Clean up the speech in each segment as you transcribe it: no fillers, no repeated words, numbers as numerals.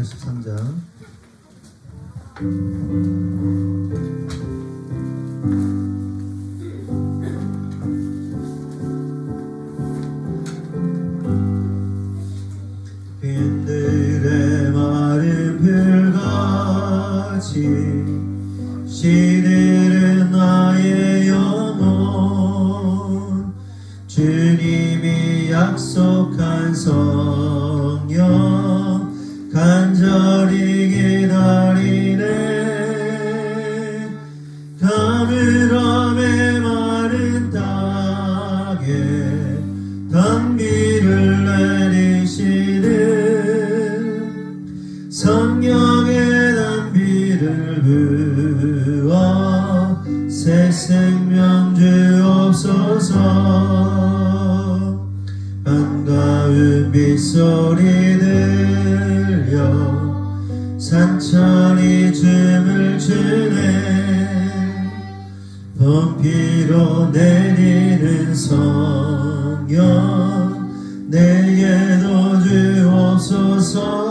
83장. 빈들의 마른 풀같이 시들은 나의 영혼, 주님이 약속한 성령 간절히 기다리네. 가물함에 마른 땅에 단비를 내리시는 성령의 단비를 부어 새 생명 주옵소서. 반가운 빗소리 들려 산천이 춤을 추네. 범피로 내리는 성령 내게도 주옵소서.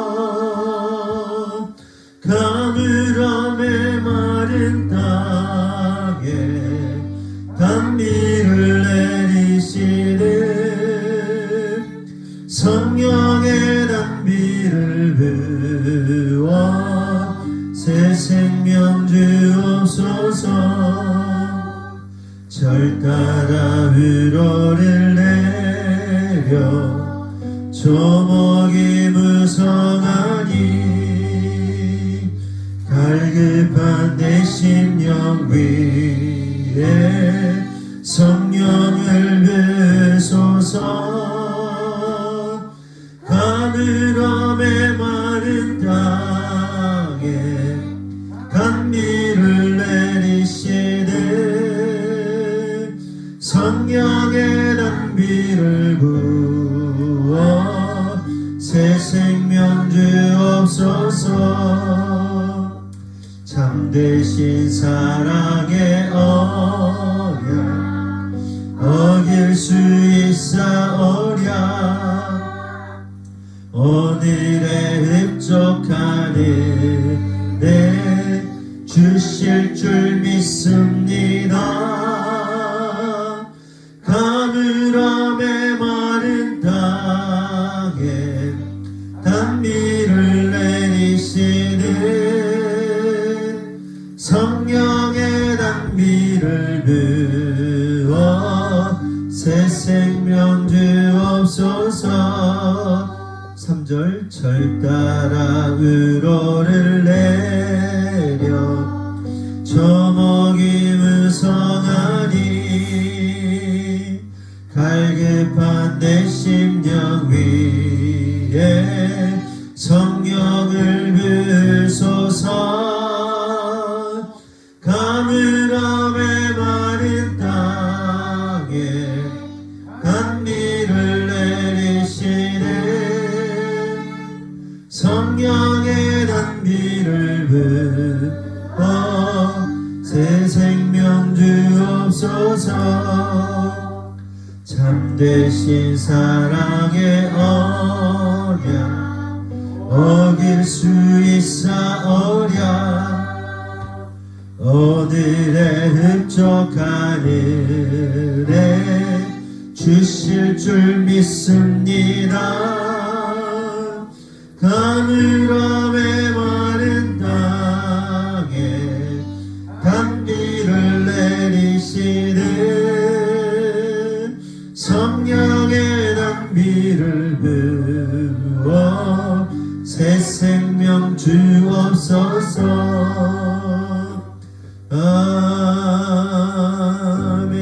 가물함에 마른 땅에 단비를 내리시는 성령의 단비를 부어 새 생명 주옵소서. 절 따라 위로를 내려 조목이 무성하니 갈급한 내 심령 위에 성령을 부소서. 가물함에 마른 땅에 단비를 내리시되 성령의 단비를 부어 새 생명 주옵소서. 참되신 사랑의 언약 어길 수 있사오랴. 오늘의 흡족하네 주실 줄 믿습니다. 가물함에 마른 땅에 단비를 내리시는 성령의 단비를 부어 새 생명 주옵소서. 3절 절 따라 위로를 내려 조목이 무성하니 갈급한 내 심령 위에 성령을 부소서. 가물함에 마른 땅에 단비를 내리시네. 성령의 단비를 부어 새 생명 주옵소서. 참되신 사랑의 언약 어길 수 있사오랴. 오늘의 흡족한 은혜 주실 줄 믿습니다. 가물함에 마른 땅에 단비를 내리시는 성령의 단비를 부어 새 생명 주옵소서. 아멘.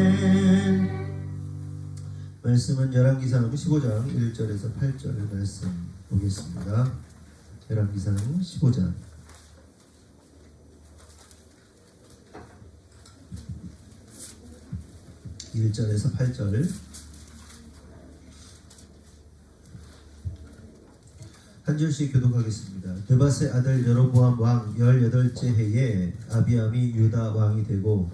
말씀은 열왕기상 15장 1절에서 8절 말씀 보겠습니다. 열왕기상 15장 1절에서 8절. 한 줄씩 교독하겠습니다. 드밧의 아들 여로보암 왕 18째 해에 아비암이 유다 왕이 되고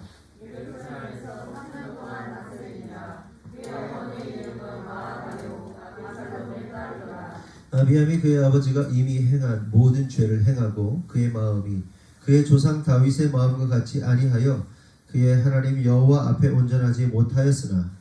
아비암이 그의 아버지가 이미 행한 모든 죄를 행하고 그의 마음이 그의 조상 다윗의 마음과 같이 아니하여 그의 하나님 여호와 앞에 온전하지 못하였으나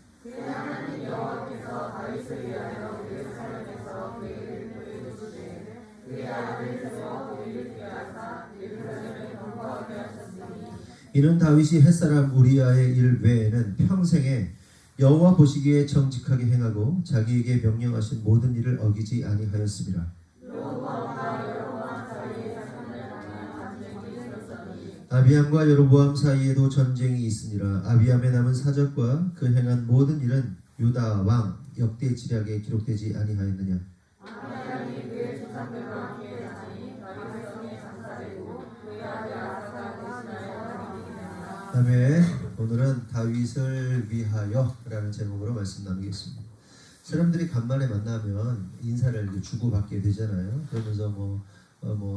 이는 다윗이 햇사람 우리아의 일 외에는 평생에 여호와 보시기에 정직하게 행하고 자기에게 명령하신 모든 일을 어기지 아니하였습니다. 아비암과 여로보암 사이에도 전쟁이 있으니라. 아비암의 남은 사적과 그 행한 모든 일은 유다 왕 역대 지략에 기록되지 아니하였느냐. 다음에 오늘은 다윗을 위하여라는 제목으로 말씀 나누겠습니다. 사람들이 간만에 만나면 인사를 주고받게 되잖아요. 그러면서 뭐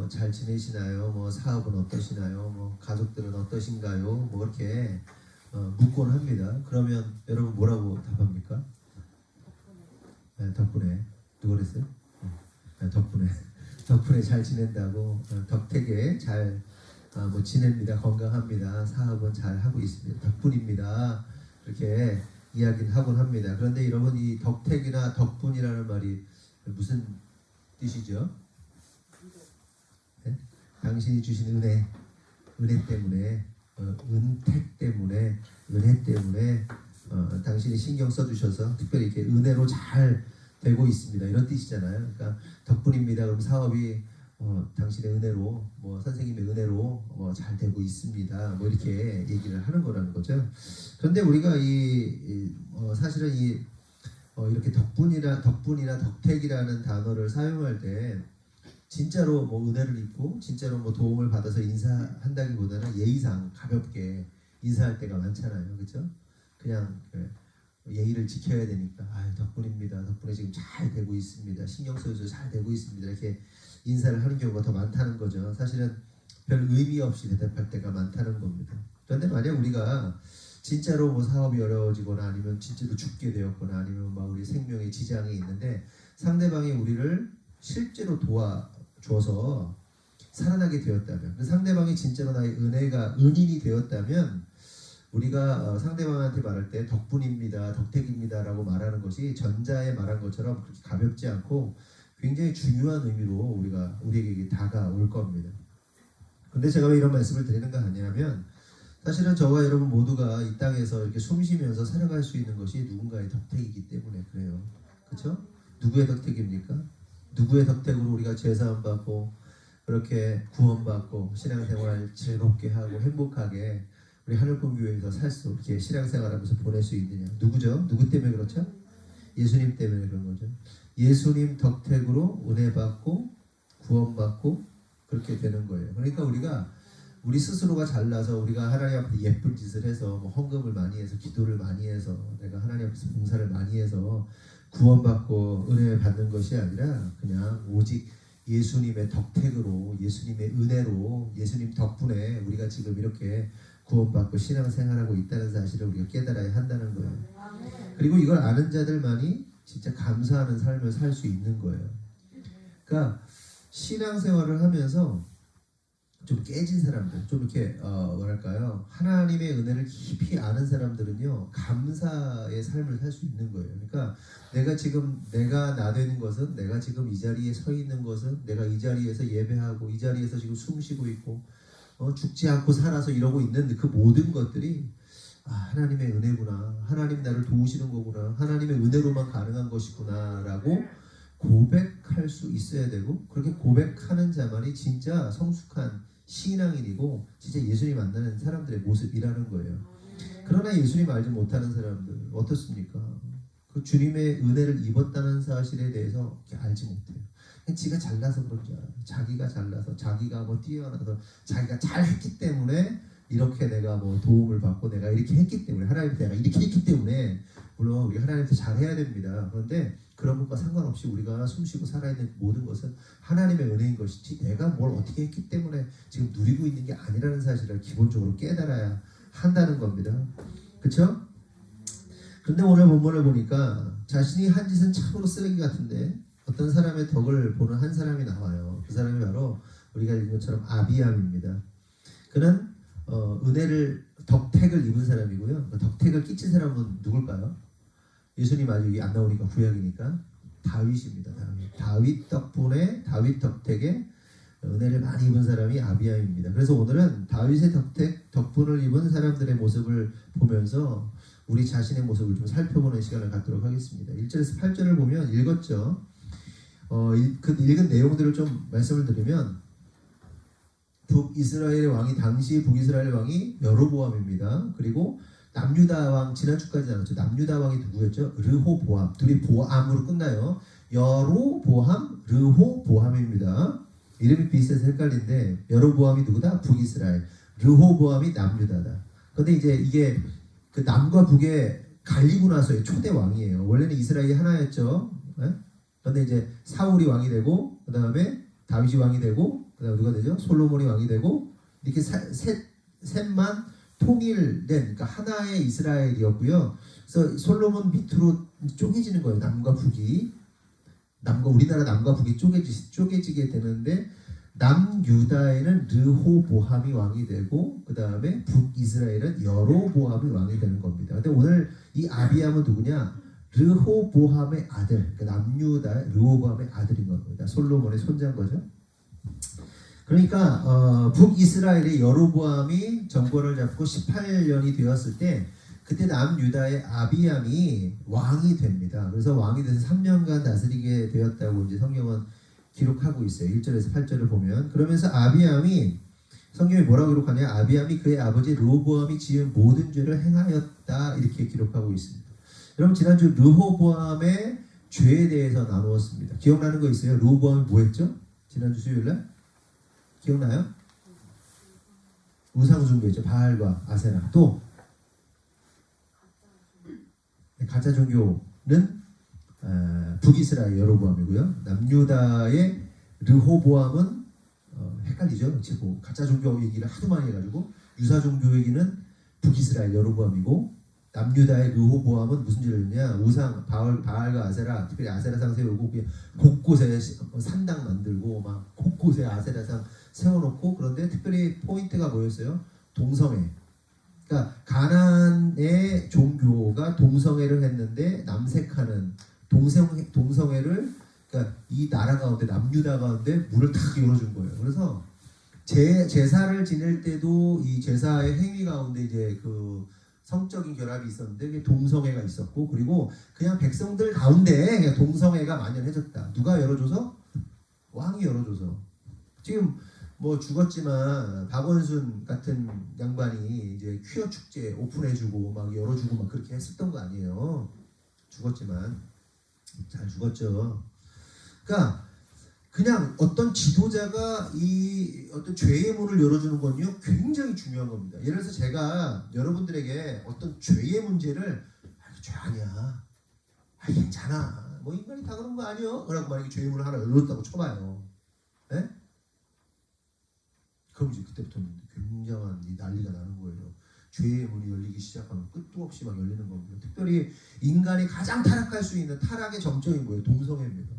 잘 지내시나요? 뭐 사업은 어떠시나요? 뭐 가족들은 어떠신가요? 뭐 이렇게 묻곤 합니다. 그러면 여러분 뭐라고 답합니까? 네, 덕분에 누가 그랬어요? 네, 덕분에 잘 지낸다고 덕택에 잘 뭐 지냅니다. 건강합니다. 사업은 잘 하고 있습니다. 덕분입니다. 이렇게 이야기는 하곤 합니다. 그런데 여러분 이 덕택이나 덕분이라는 말이 무슨 뜻이죠? 네? 당신이 주신 은혜 때문에 은택 때문에 은혜 때문에 당신이 신경 써주셔서 특별히 이렇게 은혜로 잘 되고 있습니다. 이런 뜻이잖아요. 그러니까 덕분입니다. 그럼 사업이 당신의 은혜로 뭐 선생님의 은혜로 잘 되고 있습니다. 뭐 이렇게 얘기를 하는 거라는 거죠. 그런데 우리가 사실은 이렇게 덕분이나 덕택이라는 단어를 사용할 때 진짜로 뭐 은혜를 입고 진짜로 뭐 도움을 받아서 인사한다기보다는 예의상 가볍게 인사할 때가 많잖아요. 그렇죠? 그냥 예의를 지켜야 되니까 덕분입니다. 덕분에 지금 잘 되고 있습니다. 신경 써줘서 잘 되고 있습니다. 이렇게 인사를 하는 경우가 더 많다는 거죠. 사실은 별 의미 없이 대답할 때가 많다는 겁니다. 그런데 만약 우리가 진짜로 뭐 사업이 어려워지거나 아니면 진짜로 죽게 되었거나 아니면 막 우리 생명에 지장이 있는데 상대방이 우리를 실제로 도와줘서 살아나게 되었다면 그 상대방이 진짜로 나의 은인이 되었다면 우리가 상대방한테 말할 때 덕분입니다, 덕택입니다 라고 말하는 것이 전자에 말한 것처럼 그렇게 가볍지 않고 굉장히 중요한 의미로 우리에게 다가올 겁니다. 근데 제가 왜 이런 말씀을 드리는가 하냐면 사실은 저와 여러분 모두가 이 땅에서 이렇게 숨 쉬면서 살아갈 수 있는 것이 누군가의 덕택이기 때문에 그래요. 그렇죠? 누구의 덕택입니까? 누구의 덕택으로 우리가 죄사함 받고 그렇게 구원받고 신앙생활 즐겁게 하고 행복하게 우리 하늘꿈교회에서 살 수 이렇게 신앙생활하면서 보낼 수 있느냐? 누구죠? 누구 때문에 그렇죠? 예수님 때문에 그런 거죠. 예수님 덕택으로 은혜 받고 구원받고 그렇게 되는 거예요. 그러니까 우리 스스로가 잘나서 우리가 하나님 앞에 예쁜 짓을 해서 뭐 헌금을 많이 해서 기도를 많이 해서 내가 하나님 앞에서 봉사를 많이 해서 구원받고 은혜 받는 것이 아니라 그냥 오직 예수님의 덕택으로 예수님의 은혜로 예수님 덕분에 우리가 지금 이렇게 구원받고 신앙생활하고 있다는 사실을 우리가 깨달아야 한다는 거예요. 그리고 이걸 아는 자들만이 진짜 감사하는 삶을 살 수 있는 거예요. 그러니까 신앙생활을 하면서 좀 깨진 사람들, 좀 이렇게 뭐랄까요, 하나님의 은혜를 깊이 아는 사람들은요 감사의 삶을 살 수 있는 거예요. 그러니까 내가 나 되는 것은, 내가 지금 이 자리에 서 있는 것은, 내가 이 자리에서 예배하고 이 자리에서 지금 숨 쉬고 있고 죽지 않고 살아서 이러고 있는 그 모든 것들이 하나님의 은혜구나, 하나님 나를 도우시는 거구나, 하나님의 은혜로만 가능한 것이구나 라고 고백할 수 있어야 되고, 그렇게 고백하는 자만이 진짜 성숙한 신앙인이고 진짜 예수님 만나는 사람들의 모습이라는 거예요. 그러나 예수님 알지 못하는 사람들 어떻습니까? 그 주님의 은혜를 입었다는 사실에 대해서 알지 못해요. 지가 잘나서 그런 줄 알아요. 자기가 잘나서, 자기가 뭐 뛰어나서, 자기가 잘했기 때문에 이렇게 내가 뭐 도움을 받고 내가 이렇게 했기 때문에, 하나님한테 내가 이렇게 했기 때문에, 물론 우리 하나님한테 잘해야 됩니다. 그런데 그런 것과 상관없이 우리가 숨쉬고 살아있는 모든 것은 하나님의 은혜인 것이지 내가 뭘 어떻게 했기 때문에 지금 누리고 있는 게 아니라는 사실을 기본적으로 깨달아야 한다는 겁니다. 그렇죠? 근데 오늘 본문을 보니까 자신이 한 짓은 참으로 쓰레기 같은데 어떤 사람의 덕을 보는 한 사람이 나와요. 그 사람이 바로 우리가 읽은 것처럼 아비암입니다. 그는 은혜를 덕택을 입은 사람이고요. 덕택을 끼친 사람은 누굴까요? 예수님 아직 여기 안 나오니까 구약이니까 다윗입니다. 다윗 덕분에 다윗 덕택에 은혜를 많이 입은 사람이 아비암입니다. 그래서 오늘은 다윗의 덕분을 입은 사람들의 모습을 보면서 우리 자신의 모습을 좀 살펴보는 시간을 갖도록 하겠습니다. 1절에서 8절을 보면 읽었죠. 그 읽은 내용들을 좀 말씀을 드리면 북이스라엘의 왕이 당시 북이스라엘 왕이 여로보암입니다. 그리고 남유다 왕 지난주까지 나눴죠. 남유다 왕이 누구였죠? 르호보암. 둘이 보암으로 끝나요. 여로보암, 르호보암입니다. 이름이 비슷해서 헷갈린데 여로보암이 누구다? 북이스라엘. 르호보암이 남유다다. 근데 이제 이게 그 남과 북에 갈리고 나서의 초대 왕이에요. 원래는 이스라엘이 하나였죠. 그런데 이제 사울이 왕이 되고 그 다음에 다윗이 왕이 되고 그 다음에 누가 되죠? 솔로몬이 왕이 되고 이렇게 셋만 통일된 그러니까 하나의 이스라엘이었고요. 그래서 솔로몬 밑으로 쪼개지는 거예요. 남과 북이 우리나라 남과 북이 쪼개지게 되는데 남유다에는 르호보암이 왕이 되고 그 다음에 북이스라엘은 여로보암이 왕이 되는 겁니다. 근데 오늘 이 아비암은 누구냐? 르호보암의 아들, 그러니까 남유다 르호보암의 아들인 겁니다. 솔로몬의 손자인 거죠. 그러니까 북이스라엘의 여로보암이 정권을 잡고 18년이 되었을 때 그때 남유다의 아비암이 왕이 됩니다. 그래서 왕이 돼서 3년간 다스리게 되었다고 이제 성경은 기록하고 있어요. 1절에서 8절을 보면 그러면서 아비암이 성경이 뭐라고 기록하냐? 아비암이 그의 아버지 르호보암이 지은 모든 죄를 행하였다 이렇게 기록하고 있습니다. 여러분 지난주 르호보암의 죄에 대해서 나누었습니다. 기억나는 거 있어요? 르호보암이 뭐 했죠? 지난주 수요일날? 기억나요? 우상숭배죠. 바알과 아세라. 또 가짜 종교는 북이스라엘 여로보암이고요. 남유다의 르호보암은 헷갈리죠. 지금 가짜 종교 얘기를 하도 많이 해가지고 유사 종교 얘기는 북이스라엘 여로보암이고 남유다의 르호보암은 무슨 죄를 했냐? 우상 바알과 아세라, 특별히 아세라상 세우고 곳곳에 산당 만들고 막 곳곳에 아세라상 세워놓고 그런데 특별히 포인트가 뭐였어요? 동성애. 그러니까 가나안의 종교가 동성애를 했는데 남색하는 동성애를 그러니까 이 나라 가운데 남유다 가운데 문을 탁 열어준 거예요. 그래서 제사를 지낼 때도 이 제사의 행위 가운데 이제 그 성적인 결합이 있었는데 그게 동성애가 있었고 그리고 그냥 백성들 가운데 그냥 동성애가 만연해졌다. 누가 열어줘서? 왕이 열어줘서. 지금 뭐 죽었지만 박원순 같은 양반이 이제 퀴어 축제 오픈해주고 막 열어주고 막 그렇게 했었던 거 아니에요. 죽었지만 잘 죽었죠. 그러니까 그냥 어떤 지도자가 이 어떤 죄의 문을 열어주는 건요 굉장히 중요한 겁니다. 예를 들어서 제가 여러분들에게 어떤 죄의 문제를 죄 아니야, 괜찮아, 뭐 인간이 다 그런 거 아니요? 라고 만약에 죄의 문을 하나 열었다고 쳐봐요. 네? 그럼 이제 그때부터는 굉장한 난리가 나는 거예요. 죄의 문이 열리기 시작하면 끝도 없이 막 열리는 겁니다. 특별히 인간이 가장 타락할 수 있는 타락의 정점이 뭐예요? 동성애입니다.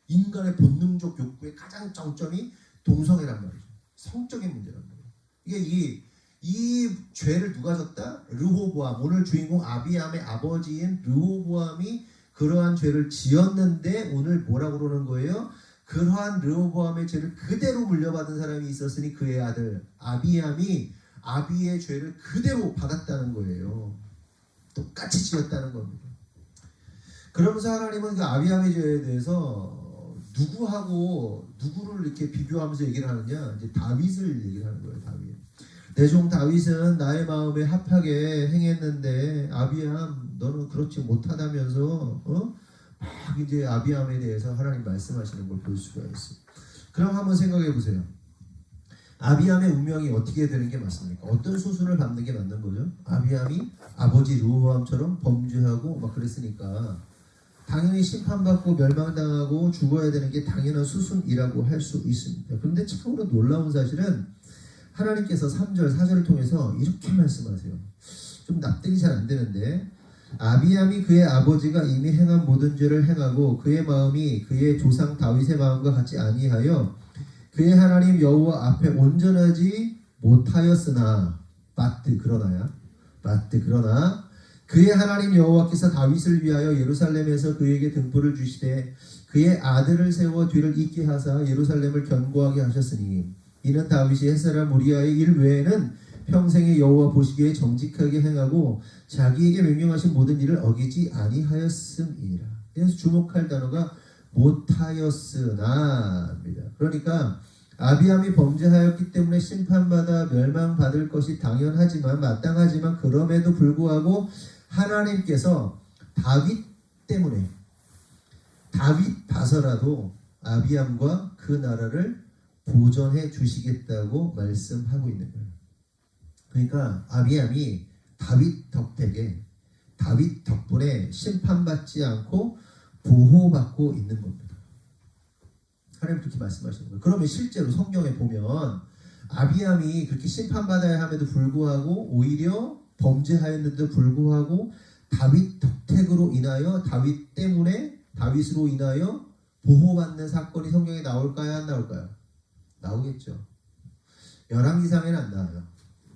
인간의 본능적 욕구의 가장 정점이 동성애란 말이죠. 성적인 문제란 말이에요. 이게 이 죄를 누가 졌다? 르호보암. 오늘 주인공 아비암의 아버지인 르호보암이 그러한 죄를 지었는데 오늘 뭐라고 그러는 거예요? 그러한 르호보암의 죄를 그대로 물려받은 사람이 있었으니 그의 아들 아비암이 아비의 죄를 그대로 받았다는 거예요. 똑같이 지었다는 겁니다. 그러면서 하나님은 그 아비암의 죄에 대해서 누구를 이렇게 비교하면서 얘기를 하느냐? 이제 다윗을 얘기를 하는 거예요. 다윗. 내 종 다윗은 나의 마음에 합하게 행했는데 아비암 너는 그렇지 못하다면서 막 이제 아비암에 대해서 하나님 말씀하시는 걸 볼 수가 있어요. 그럼 한번 생각해 보세요. 아비암의 운명이 어떻게 되는 게 맞습니까? 어떤 수순을 밟는 게 맞는 거죠? 아비암이 아버지 르호보암처럼 범죄하고 막 그랬으니까 당연히 심판받고 멸망당하고 죽어야 되는 게 당연한 수순이라고 할 수 있습니다. 그런데 참으로 놀라운 사실은 하나님께서 3절, 4절을 통해서 이렇게 말씀하세요. 좀 납득이 잘 안 되는데 아비암이 그의 아버지가 이미 행한 모든 죄를 행하고 그의 마음이 그의 조상 다윗의 마음과 같이 아니하여 그의 하나님 여호와 앞에 온전하지 못하였으나 그러나 그의 하나님 여호와께서 다윗을 위하여 예루살렘에서 그에게 등불을 주시되 그의 아들을 세워 뒤를 잇게 하사 예루살렘을 견고하게 하셨으니 이는 다윗이 햇사람 우리아의 일 외에는 평생에 여호와 보시기에 정직하게 행하고 자기에게 명령하신 모든 일을 어기지 아니하였음이라. 그래서 주목할 단어가 못하였으나입니다. 그러니까 아비암이 범죄하였기 때문에 심판받아 멸망받을 것이 당연하지만 마땅하지만 그럼에도 불구하고 하나님께서 다윗 때문에 다윗 봐서라도 아비암과 그 나라를 보존해 주시겠다고 말씀하고 있는 거예요. 그러니까 아비암이 다윗 덕분에 심판받지 않고 보호받고 있는 겁니다. 하나님 그렇게 말씀하시는 거예요. 그러면 실제로 성경에 보면 아비암이 그렇게 심판받아야 함에도 불구하고 오히려 범죄하였는데도 불구하고 다윗 덕택으로 인하여 다윗으로 인하여 보호받는 사건이 성경에 나올까요? 안 나올까요? 나오겠죠. 열왕기상에는 안 나와요.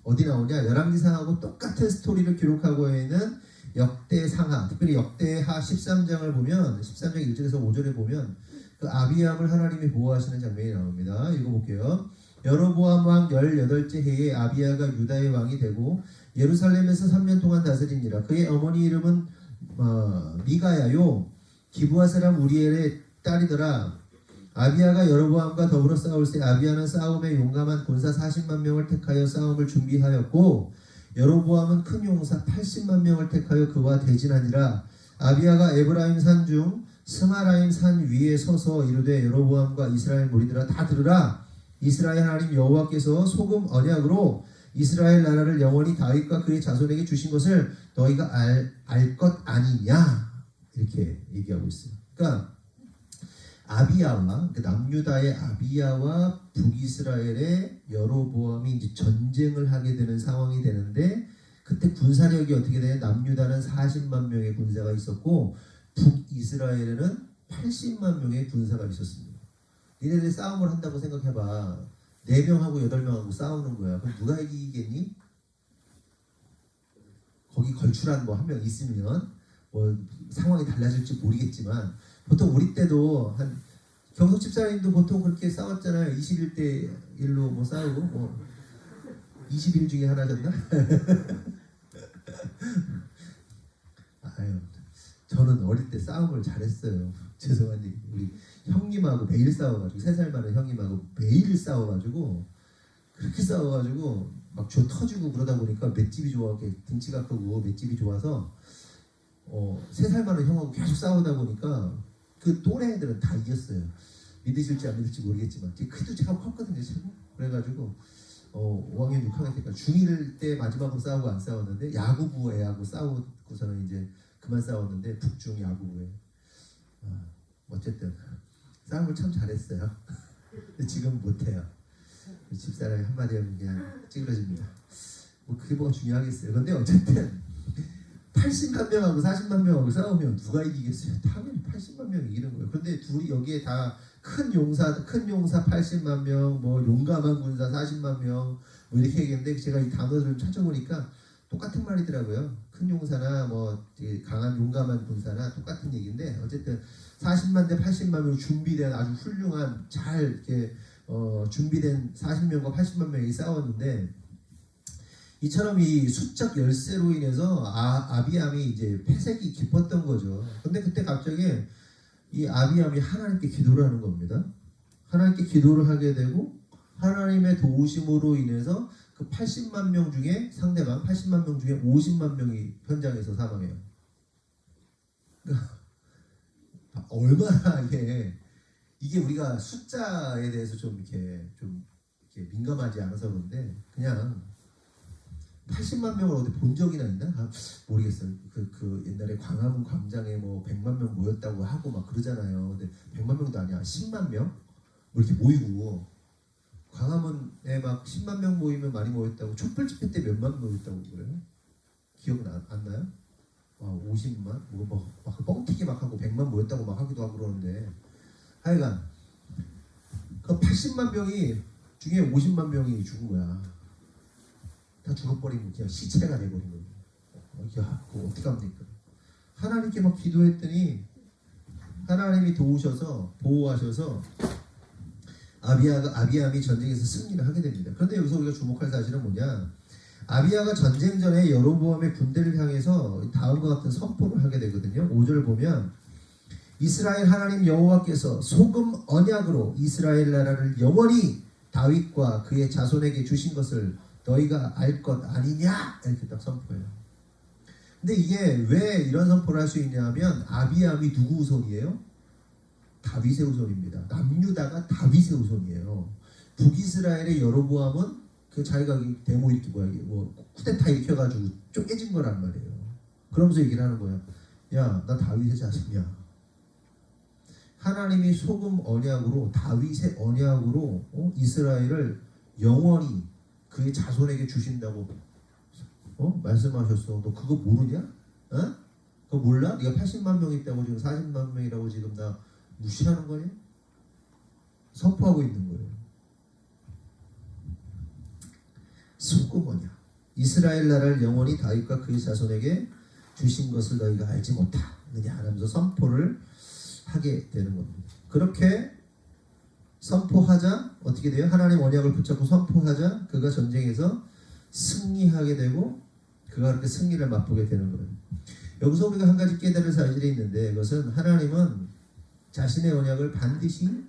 어디 나오냐? 열왕기상하고 똑같은 스토리를 기록하고 있는 역대상하, 특별히 역대하 13장을 보면 13장 1절에서 5절에 보면 그 아비암을 하나님이 보호하시는 장면이 나옵니다. 읽어볼게요. 여로보암 왕 18째 해에 아비야가 유다의 왕이 되고 예루살렘에서 3년 동안 다스리니라. 그의 어머니 이름은 미가야요 기브아 사람 우리엘의 딸이더라. 아비야가 여로보암과 더불어 싸울새 아비야는 싸움에 용감한 군사 40만 명을 택하여 싸움을 준비하였고 여로보암은 큰 용사 80만 명을 택하여 그와 대진하니라. 아비야가 에브라임 산 중 스마라임 산 위에 서서 이르되 여로보암과 이스라엘 무리들아 다 들으라. 이스라엘 하나님 여호와께서 소금 언약으로 이스라엘 나라를 영원히 다윗과 그의 자손에게 주신 것을 너희가 알 것 아니냐 이렇게 얘기하고 있어요. 그러니까 아비야와 남유다의 아비야와 북이스라엘의 여로보암이 이제 전쟁을 하게 되는 상황이 되는데 그때 군사력이 어떻게 되냐? 남유다는 40만 명의 군사가 있었고 북이스라엘에는 80만 명의 군사가 있었습니다. 니네들 싸움을 한다고 생각해봐. 4명하고 8명하고 싸우는 거야. 그럼 누가 이기겠니? 거기 걸출한 뭐 한 명 있으면 뭐 상황이 달라질지 모르겠지만 보통 우리 때도 한 경석 집사님도 보통 그렇게 싸웠잖아요. 21대 1로 뭐 싸우고 뭐 21 중에 하나였나? 아유, 저는 어릴 때 싸움을 잘했어요. 죄송한 얘기. 우리 형님하고 매일 싸워가지고 3살 많은 형님하고 매일 싸워가지고 그렇게 싸워가지고 막 저 터지고 그러다 보니까 맷집이 좋아, 등치가 크고 맷집이 좋아서 3살 많은 형하고 계속 싸우다 보니까 그 또래 애들은 다 이겼어요. 믿으실지 안 믿을지 모르겠지만 크도 제가 컸거든요. 최고. 그래가지고 5학년 6학년 때까지 중1 때 마지막으로 싸우고 안 싸웠는데 야구부 애하고 싸우고서는 이제 그만 싸웠는데 북중 야구부에 어쨌든 싸움을 참 잘했어요. 지금 못해요. 집사람이 한마디 하면 그냥 찌그러집니다. 뭐 그게 뭐가 중요하겠어요. 근데 어쨌든 80만 명하고 40만 명하고 싸우면 누가 이기겠어요? 당연히 80만 명이 이기는 거예요. 그런데 둘이 여기에 다 큰 용사 80만 명, 뭐 용감한 군사 40만 명, 뭐 이렇게 얘기했는데 제가 이 단어들을 찾아보니까 똑같은 말이더라고요. 큰 용사나 뭐 강한 용감한 군사나 똑같은 얘기인데 어쨌든 40만 대 80만 명 준비된 아주 훌륭한 잘 이렇게 준비된 40명과 80만 명이 싸웠는데 이처럼 이 수적 열세로 인해서 아비암이 이제 패색이 깊었던 거죠. 근데 그때 갑자기 이 아비암이 하나님께 기도를 하는 겁니다. 하나님께 기도를 하게 되고 하나님의 도우심으로 인해서 그 80만 명 중에 상대방 80만 명 중에 50만 명이 현장에서 사망해요. 그러니까 얼마나 이게 우리가 숫자에 대해서 좀 이렇게 민감하지 않아서 그런데 그냥 80만 명을 어디 본 적이나 있나? 모르겠어요. 그 옛날에 광화문 광장에 뭐 100만 명 모였다고 하고 막 그러잖아요. 근데 100만 명도 아니야. 10만 명? 뭐 이렇게 모이고 광화문에 막 10만 명 모이면 많이 모였다고 촛불 집회 때 몇만 명 모였다고 그래요? 기억은 안 나요? 50만 막 뻥튀기 막 하고 100만 모였다고 막 하기도 하고 그러는데 하여간 그 80만 명이 중에 50만 명이 죽은 거야. 다 죽어버린 거, 그냥 시체가 돼버린 거야. 야, 그거 어떻게 합니까? 하나님께 막 기도했더니 하나님이 도우셔서 보호하셔서 아비암이 전쟁에서 승리를 하게 됩니다. 그런데 여기서 우리가 주목할 사실은 뭐냐? 아비야가 전쟁 전에 여로보암의 군대를 향해서 다음과 같은 선포를 하게 되거든요. 5절 보면 이스라엘 하나님 여호와께서 소금 언약으로 이스라엘 나라를 영원히 다윗과 그의 자손에게 주신 것을 너희가 알 것 아니냐? 이렇게 딱 선포해요. 근데 이게 왜 이런 선포를 할 수 있냐면 아비암이 누구 후손이에요? 다윗의 후손입니다. 남유다가 다윗의 후손이에요. 북이스라엘의 여로보암은 그 자기가 데모 이렇게 쿠데타 일으켜가지고 쪼개진 거란 말이에요. 그러면서 얘기를 하는 거야. 야, 나 다윗의 자식이야. 하나님이 소금 언약으로 다윗의 언약으로 이스라엘을 영원히 그의 자손에게 주신다고 말씀하셨어. 너 그거 모르냐? 그거 몰라? 네가 80만 명 있다고 지금 40만 명이라고 지금 나 무시하는 거냐? 선포하고 있는 거예요. 소금 언약. 이스라엘 나라를 영원히 다윗과 그의 자손에게 주신 것을 너희가 알지 못하느냐 하면서 선포를 하게 되는 겁니다. 그렇게 선포하자 어떻게 돼요? 하나님 언약을 붙잡고 선포하자 그가 전쟁에서 승리하게 되고 그가 그렇게 승리를 맛보게 되는 거예요. 여기서 우리가 한 가지 깨달을 사실이 있는데 그것은 하나님은 자신의 언약을 반드시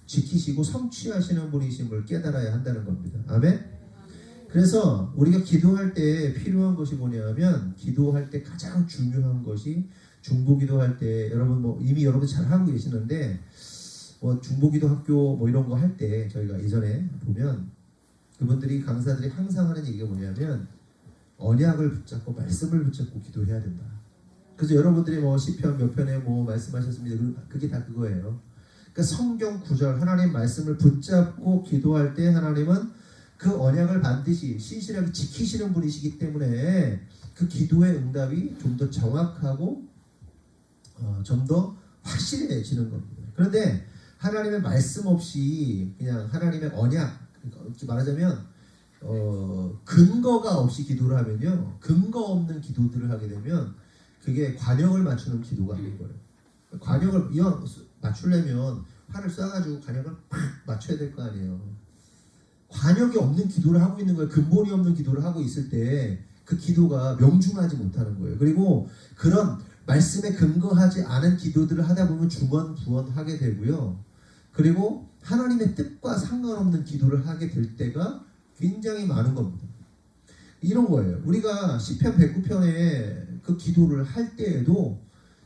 지키시고 성취하시는 분이심을 깨달아야 한다는 겁니다. 아멘? 그래서 우리가 기도할 때 필요한 것이 뭐냐면 기도할 때 가장 중요한 것이 중보기도 할 때 여러분 이미 여러분 잘 하고 계시는데 중보기도 학교 이런 거 할 때 저희가 예전에 보면 그분들이 강사들이 항상 하는 얘기가 뭐냐면 언약을 붙잡고 말씀을 붙잡고 기도해야 된다. 그래서 여러분들이 시편 몇 편에 말씀하셨습니다. 그게 다 그거예요. 그러니까 성경 구절 하나님 말씀을 붙잡고 기도할 때 하나님은 그 언약을 반드시 신실하게 지키시는 분이시기 때문에 그 기도의 응답이 좀 더 정확하고 좀 더 확실해지는 겁니다. 그런데 하나님의 말씀 없이 그냥 하나님의 언약, 그러니까 말하자면 근거가 없이 기도를 하면요, 근거 없는 기도들을 하게 되면 그게 관역을 맞추는 기도가 아닌 거예요. 관역을 맞추려면 활을 쏴가지고 관역을 팍 맞춰야 될 거 아니에요. 관역이 없는 기도를 하고 있는 거예요. 근본이 없는 기도를 하고 있을 때 그 기도가 명중하지 못하는 거예요. 그리고 그런 말씀에 근거하지 않은 기도들을 하다 보면 중언부언하게 되고요. 그리고 하나님의 뜻과 상관없는 기도를 하게 될 때가 굉장히 많은 겁니다. 이런 거예요. 우리가 시편 109편에 그 기도를 할 때에도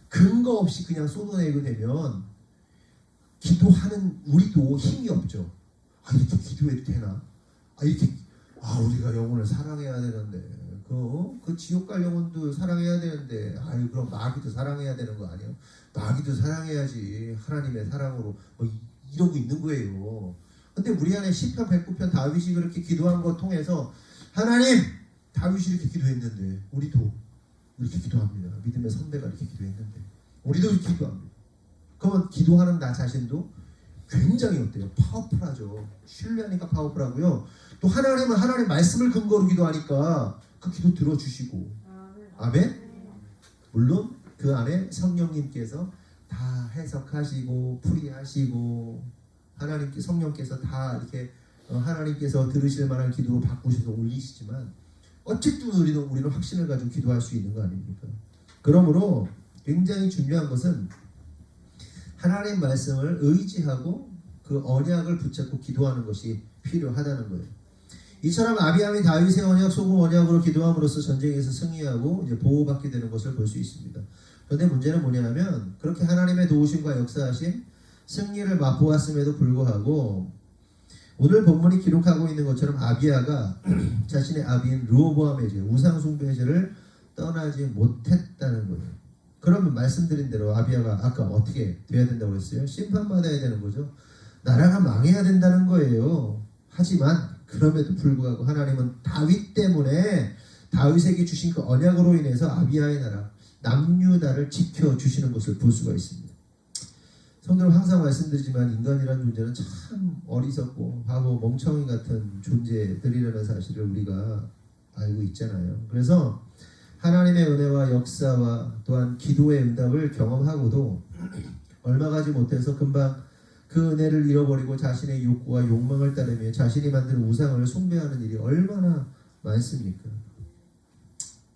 근거 없이 그냥 쏟아내게 되면 기도하는 우리도 힘이 없죠. 이렇게 기도해도 되나? 우리가 영혼을 사랑해야 되는데 그 지옥 갈 영혼도 사랑해야 되는데 그럼 마귀도 사랑해야 되는 거 아니에요? 마귀도 사랑해야지 하나님의 사랑으로 이러고 있는 거예요. 근데 우리 안에 시편 109편 다윗이 그렇게 기도한 거 통해서 하나님 다윗이 이렇게 기도했는데 우리도 이렇게 기도합니다. 믿음의 선배가 이렇게 기도했는데 우리도 이렇게 기도합니다. 그러면 기도하는 나 자신도 굉장히 어때요? 파워풀하죠. 신뢰하니까 파워풀하고요. 또 하나님은 하나님 말씀을 근거로 기도하니까 그 기도 들어주시고 아멘? 물론 그 안에 성령님께서 다 해석하시고 풀이하시고 성령께서 다 이렇게 하나님께서 들으실 만한 기도로 바꾸셔서 올리시지만 어쨌든 우리는 확신을 가지고 기도할 수 있는 거 아닙니까? 그러므로 굉장히 중요한 것은 하나님 말씀을 의지하고 그 언약을 붙잡고 기도하는 것이 필요하다는 거예요. 이처럼 아비암이 다윗의 언약, 소금 언약으로 기도함으로써 전쟁에서 승리하고 이제 보호받게 되는 것을 볼 수 있습니다. 그런데 문제는 뭐냐면 그렇게 하나님의 도우심과 역사하신 승리를 맛보았음에도 불구하고 오늘 본문이 기록하고 있는 것처럼 아비야가 자신의 아비인 르호보암의 죄, 우상숭배의 죄를 떠나지 못했다는 거예요. 그러면 말씀드린 대로 아비야가 아까 어떻게 돼야 된다고 그랬어요? 심판받아야 되는 거죠. 나라가 망해야 된다는 거예요. 하지만 그럼에도 불구하고 하나님은 다윗 때문에 다윗에게 주신 그 언약으로 인해서 아비야의 나라, 남유다를 지켜주시는 것을 볼 수가 있습니다. 성도는 항상 말씀드리지만 인간이라는 존재는 참 어리석고 바보 멍청이 같은 존재들이라는 사실을 우리가 알고 있잖아요. 그래서 하나님의 은혜와 역사와 또한 기도의 응답을 경험하고도 얼마 가지 못해서 금방 그 은혜를 잃어버리고 자신의 욕구와 욕망을 따르며 자신이 만든 우상을 숭배하는 일이 얼마나 많습니까?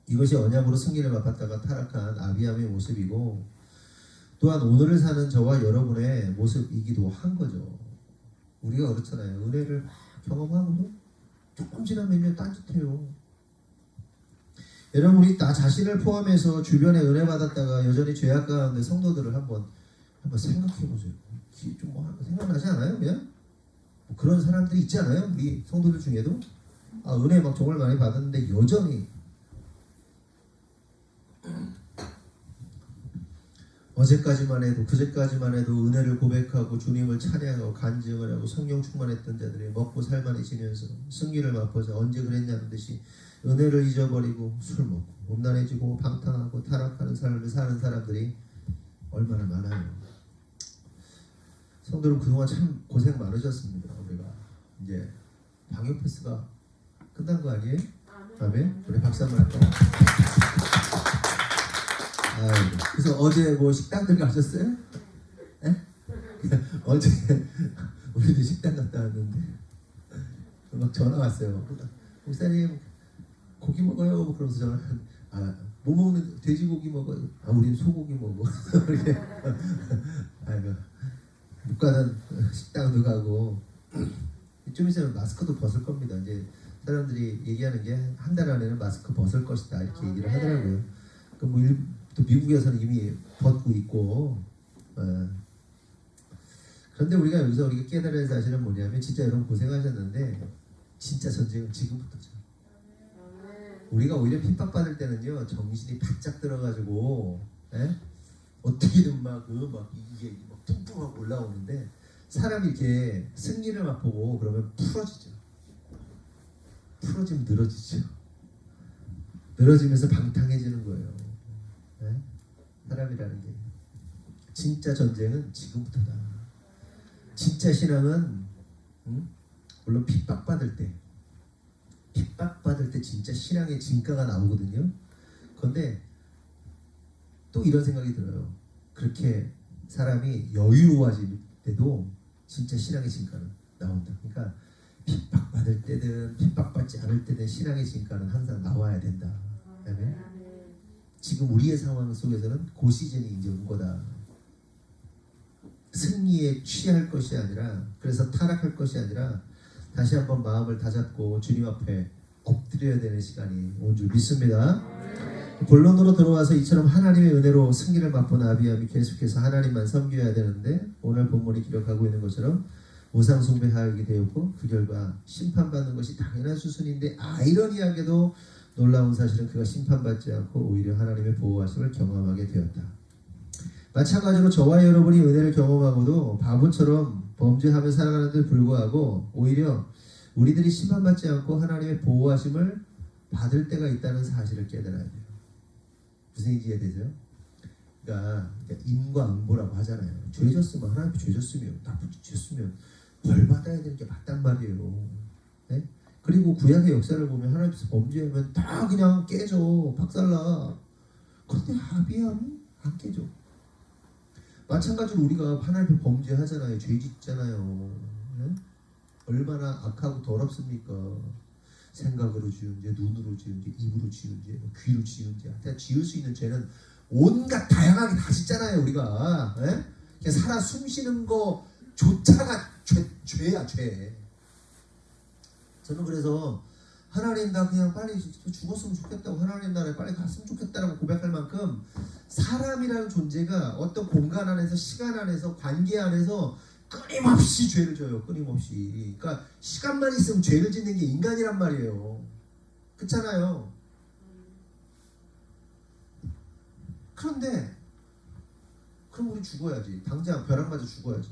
이것이 언약으로 승리를 맛봤다가 타락한 아비암의 모습이고 또한 오늘을 사는 저와 여러분의 모습이기도 한 거죠. 우리가 그렇잖아요. 은혜를 경험하고도 조금 지나면요 딴짓해요. 여러분 우리 나 자신을 포함해서 주변에 은혜 받았다가 여전히 죄악 가운데 성도들을 한번 생각해 보세요. 좀 생각나지 않아요? 그냥 그런 사람들이 있지 않아요? 우리 성도들 중에도 은혜 막 정말 많이 받았는데 여전히 어제까지만 해도 그제까지만 해도 은혜를 고백하고 주님을 찬양하고 간증을 하고 성령 충만했던 자들이 먹고 살만해지면서 승리를 맛보자 언제 그랬냐는 듯이 은혜를 잊어버리고 술 먹고 음란해지고 방탕하고 타락하는 삶을 사는 사람들이 얼마나 많아요. 성도는 그동안 참 고생 많으셨습니다. 우리가 이제 방역 패스가 끝난 거 아니에요? 아멘. 우리 박수 한번 할까요? 그래서 어제 뭐 식당들 가셨어요? 에? 어제 우리도 식당 갔다 왔는데 막 전화 왔어요. 목사님 고기 먹어요. 그러면서 전화 뭐 먹는 돼지고기 먹어요. 우리는 소고기 먹어. 이렇게 못 가는 식당도 가고 좀 있으면 마스크도 벗을 겁니다. 이제 사람들이 얘기하는 게 한 달 안에는 마스크 벗을 것이다 이렇게 얘기를 하더라고요. 또 미국에서는 이미 벗고 있고 그런데 우리가 여기서 깨달아야 할 사실은 뭐냐면 진짜 여러분 고생하셨는데 진짜 전쟁은 지금부터죠. 우리가 오히려 핍박받을 때는요 정신이 바짝 들어가지고 어떻게든 이게 막 뚱뚱하고 올라오는데 사람이 이렇게 승리를 맛보고 그러면 풀어지죠. 풀어지면 늘어지죠. 늘어지면서 방탕해지는 거예요. 사람이라는 게 진짜 전쟁은 지금부터다. 진짜 신앙은 물론 핍박받을 때 진짜 신앙의 진가가 나오거든요. 그런데 또 이런 생각이 들어요. 그렇게 사람이 여유로워질 때도 진짜 신앙의 진가는 나온다. 그러니까 핍박받을 때든 핍박받지 않을 때든 신앙의 진가는 항상 나와야 된다. 아멘. 지금 우리의 상황 속에서는 그 시즌이 이제 온 거다. 승리에 취할 것이 아니라 그래서 타락할 것이 아니라 다시 한번 마음을 다잡고 주님 앞에 엎드려야 되는 시간이 온 줄 믿습니다. 본론으로 들어와서 이처럼 하나님의 은혜로 승리를 맛본 아비암이 계속해서 하나님만 섬겨야 되는데 오늘 본문이 기록하고 있는 것처럼 우상 숭배하게 되었고 그 결과 심판받는 것이 당연한 수순인데 아이러니하게도 놀라운 사실은 그가 심판받지 않고 오히려 하나님의 보호하심을 경험하게 되었다. 마찬가지로 저와 여러분이 은혜를 경험하고도 바보처럼 범죄하며 살아가는 데 불구하고 오히려 우리들이 심판받지 않고 하나님의 보호하심을 받을 때가 있다는 사실을 깨달아야 돼요. 무슨 얘기 이해되세요? 그러니까 인과응보라고 하잖아요. 죄 졌으면 하나님께 죄 졌으면 나쁜 짓 했으면 벌 받아야 되는 게 맞단 말이에요. 네? 그리고 구약의 역사를 보면 하나님께서 범죄하면 다 그냥 깨져 박살나. 그런데 아비암은 안 깨져. 마찬가지로 우리가 하나님 범죄하잖아요. 죄 짓잖아요. 네? 얼마나 악하고 더럽습니까? 생각으로 지은 죄, 눈으로 지은 죄, 입으로 지은 죄, 귀로 지은 죄. 하여튼 지을 수 있는 죄는 온갖 다양하게 다 짓잖아요. 우리가. 네? 그냥 살아 숨쉬는 거조차가 죄야 죄. 저는 그래서 하나님 나 그냥 빨리 죽었으면 좋겠다고 하나님 나라에 빨리 갔으면 좋겠다라고 고백할 만큼 사람이라는 존재가 어떤 공간 안에서 시간 안에서 관계 안에서 끊임없이 죄를 져요. 끊임없이. 그러니까 시간만 있으면 죄를 짓는 게 인간이란 말이에요. 그렇잖아요. 그런데 그럼 우리 죽어야지. 당장 벼락 맞아 죽어야지.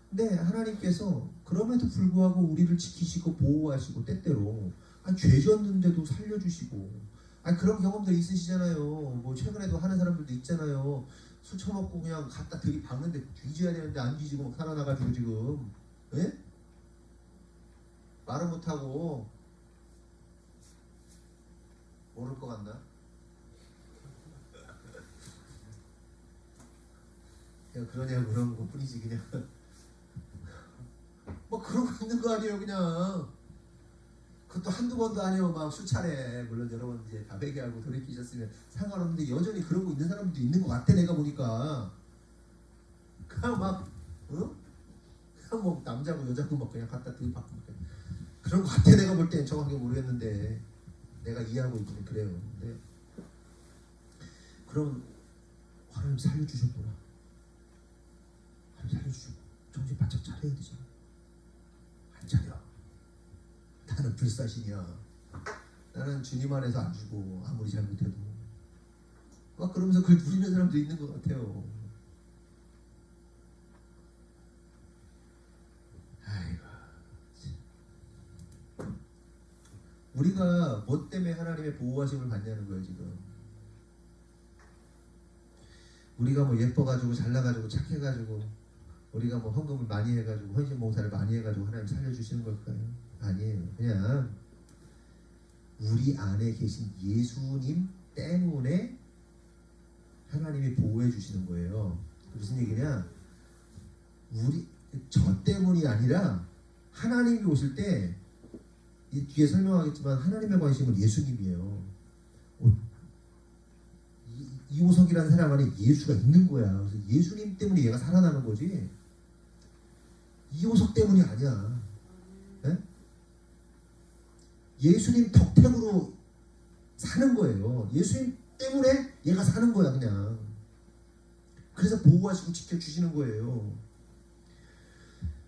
근데 하나님께서 그럼에도 불구하고 우리를 지키시고 보호하시고 때때로 죄 졌는데도 살려주시고 아니 그런 경험들 있으시잖아요. 뭐 최근에도 하는 사람들도 있잖아요. 술 처먹고 그냥 갖다 들이박는데 뒤져야 되는데 안 뒤지고 막 살아나가지고 지금 예? 말을 못하고 모를 것 같나? 그냥 그러냐고 그런 것 뿐이지 그냥 뭐 그러고 있는 거 아니에요 그냥. 그것도 한두 번도 아니에요. 막 수차례 물론 여러분 이제 다 회개하고 돌이키셨으면 상관없는데 여전히 그러고 있는 사람들도 있는 것 같아. 내가 보니까 그냥 막 어? 그냥 뭐 남자고 여자고 막 그냥 갖다 들이박고 그런 것 같아. 내가 볼 땐 정확하게 모르겠는데 내가 이해하고 있기는 그래요. 근데 그럼 하나님 살려주셨구나. 하나님 살려주셨고 정신 바짝 차려야 되잖아. 안 차려. 나는 불사신이야. 나는 주님 안에서 안 주고 아무리 잘못해도 막 그러면서 그걸 누리는 사람도 있는 것 같아요. 아이고, 우리가 뭐 때문에 하나님의 보호하심을 받냐는 거예요 지금. 우리가 뭐 예뻐가지고 잘나가지고 착해가지고 우리가 뭐 헌금을 많이 해가지고 헌신봉사를 많이 해가지고 하나님 살려주시는 걸까요? 아니에요. 그냥 우리 안에 계신 예수님 때문에 하나님이 보호해 주시는 거예요. 무슨 얘기냐? 우리 저 때문이 아니라 하나님이 오실 때 이 뒤에 설명하겠지만 하나님의 관심은 예수님이에요. 이호석이라는 사람 안에 예수가 있는 거야. 그래서 예수님 때문에 얘가 살아나는 거지. 이호석 때문이 아니야. 네? 예수님 덕택으로 사는 거예요. 예수님 때문에 얘가 사는 거야 그냥. 그래서 보호하시고 지켜주시는 거예요.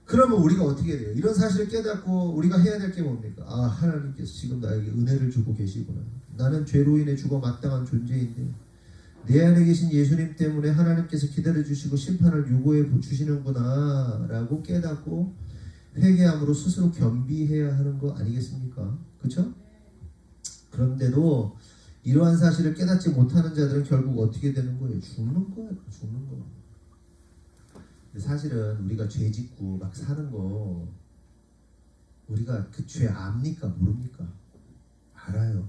그러면 우리가 어떻게 해야 돼요? 이런 사실을 깨닫고 우리가 해야 될 게 뭡니까? 아, 하나님께서 지금 나에게 은혜를 주고 계시구나. 나는 죄로 인해 죽어 마땅한 존재인데 내 안에 계신 예수님 때문에 하나님께서 기다려주시고 심판을 요구해 주시는구나 라고 깨닫고 회개함으로 스스로 겸비해야 하는 거 아니겠습니까? 그렇죠? 그런데도 이러한 사실을 깨닫지 못하는 자들은 결국 어떻게 되는 거예요? 죽는 거예요. 죽는 거. 사실은 우리가 죄 짓고 막 사는 거 우리가 그 죄 압니까? 모릅니까? 알아요.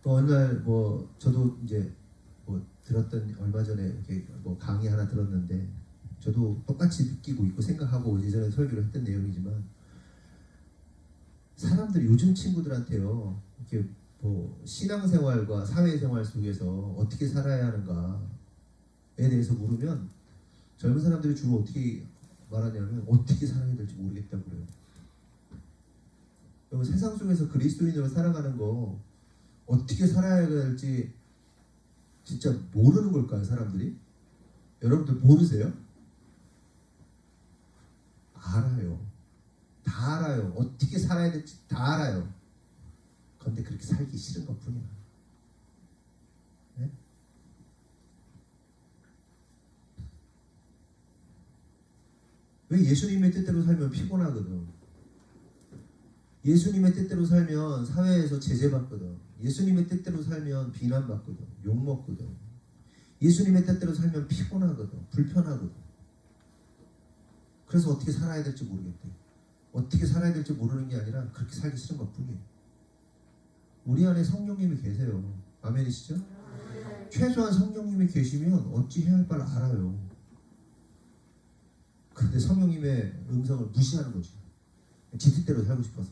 또 어느 날 뭐 저도 이제 뭐 들었던 얼마 전에 이렇게 뭐 강의 하나 들었는데 저도 똑같이 느끼고 있고 생각하고 예전에 설교를 했던 내용이지만 사람들이 요즘 친구들한테요 이렇게 뭐 신앙생활과 사회생활 속에서 어떻게 살아야 하는가에 대해서 물으면 젊은 사람들이 주로 어떻게 말하냐면 어떻게 살아야 될지 모르겠다고 그래요. 여러분 세상 속에서 그리스도인으로 살아가는 거 어떻게 살아야 될지 진짜 모르는 걸까요 사람들이? 여러분들 모르세요? 알아요. 다 알아요. 어떻게 살아야 될지 다 알아요. 그런데 그렇게 살기 싫은 것 뿐이야. 네? 왜 예수님의 뜻대로 살면 피곤하거든. 예수님의 뜻대로 살면 사회에서 제재받거든. 예수님의 뜻대로 살면 비난받거든. 욕먹거든. 예수님의 뜻대로 살면 피곤하거든. 불편하거든. 그래서 어떻게 살아야 될지 모르겠대. 어떻게 살아야 될지 모르는 게 아니라 그렇게 살기 싫은 것 뿐이에요. 우리 안에 성령님이 계세요. 아멘이시죠? 최소한 성령님이 계시면 어찌 해야 할 바를 알아요. 근데 성령님의 음성을 무시하는 거지. 지 뜻대로 살고 싶어서.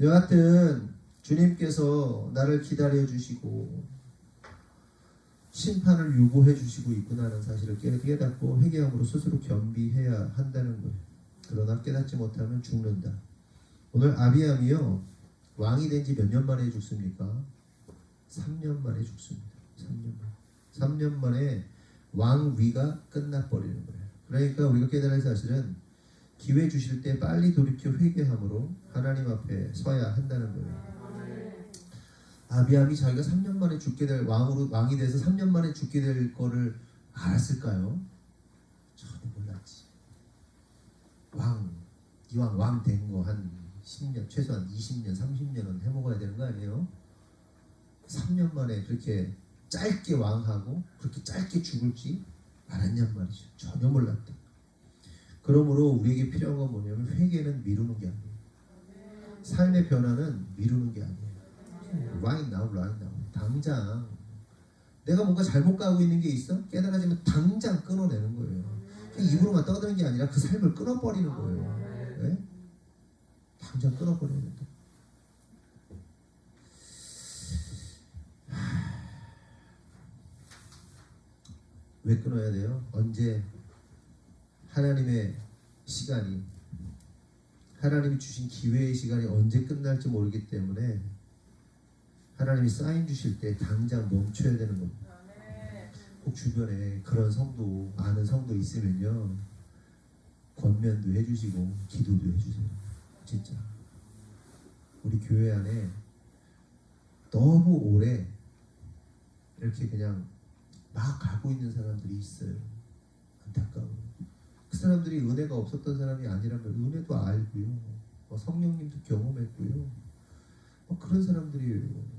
여하튼 주님께서 나를 기다려 주시고 심판을 요구해 주시고 있구나라는 사실을 깨닫고 회개함으로 스스로 겸비해야 한다는 거예요. 그러나 깨닫지 못하면 죽는다. 오늘 아비암이요 왕이 된 지 몇 년 만에 죽습니까? 3년 만에 죽습니다. 3년 만에 왕위가 끝나버리는 거예요. 그러니까 우리가 깨달을 사실은 기회 주실 때 빨리 돌이켜 회개함으로 하나님 앞에 서야 한다는 거예요. 아비암이 자기가 3년 만에 죽게 될 왕이 돼서 3년 만에 죽게 될 거를 알았을까요? 전혀 몰랐지. 이왕 왕 된 거 한 10년, 최소한 20년, 30년은 해먹어야 되는 거 아니에요? 3년 만에 그렇게 짧게 왕하고 그렇게 짧게 죽을지 알았냔 말이죠. 전혀 몰랐다. 그러므로 우리에게 필요한 건 뭐냐면 회개는 미루는 게 아니에요. 삶의 변화는 미루는 게 아니에요. Right now, right now. 당장 내가 뭔가 잘못 가고 있는 게 있어? 깨달아지면 당장 끊어내는 거예요. 그냥 입으로만 떠드는 게 아니라 그 삶을 끊어버리는 거예요. 네? 당장 끊어버려야 된다. 왜 끊어야 돼요? 언제 하나님의 시간이, 하나님이 주신 기회의 시간이 언제 끝날지 모르기 때문에 하나님이 사인 주실 때 당장 멈춰야 되는 겁니다. 꼭 주변에 그런 성도, 아는 성도 있으면요, 권면도 해주시고 기도도 해주세요. 진짜 우리 교회 안에 너무 오래 이렇게 그냥 막 가고 있는 사람들이 있어요. 안타까워. 그 사람들이 은혜가 없었던 사람이 아니라면 은혜도 알고요, 성령님도 경험했고요, 그런 사람들이에요.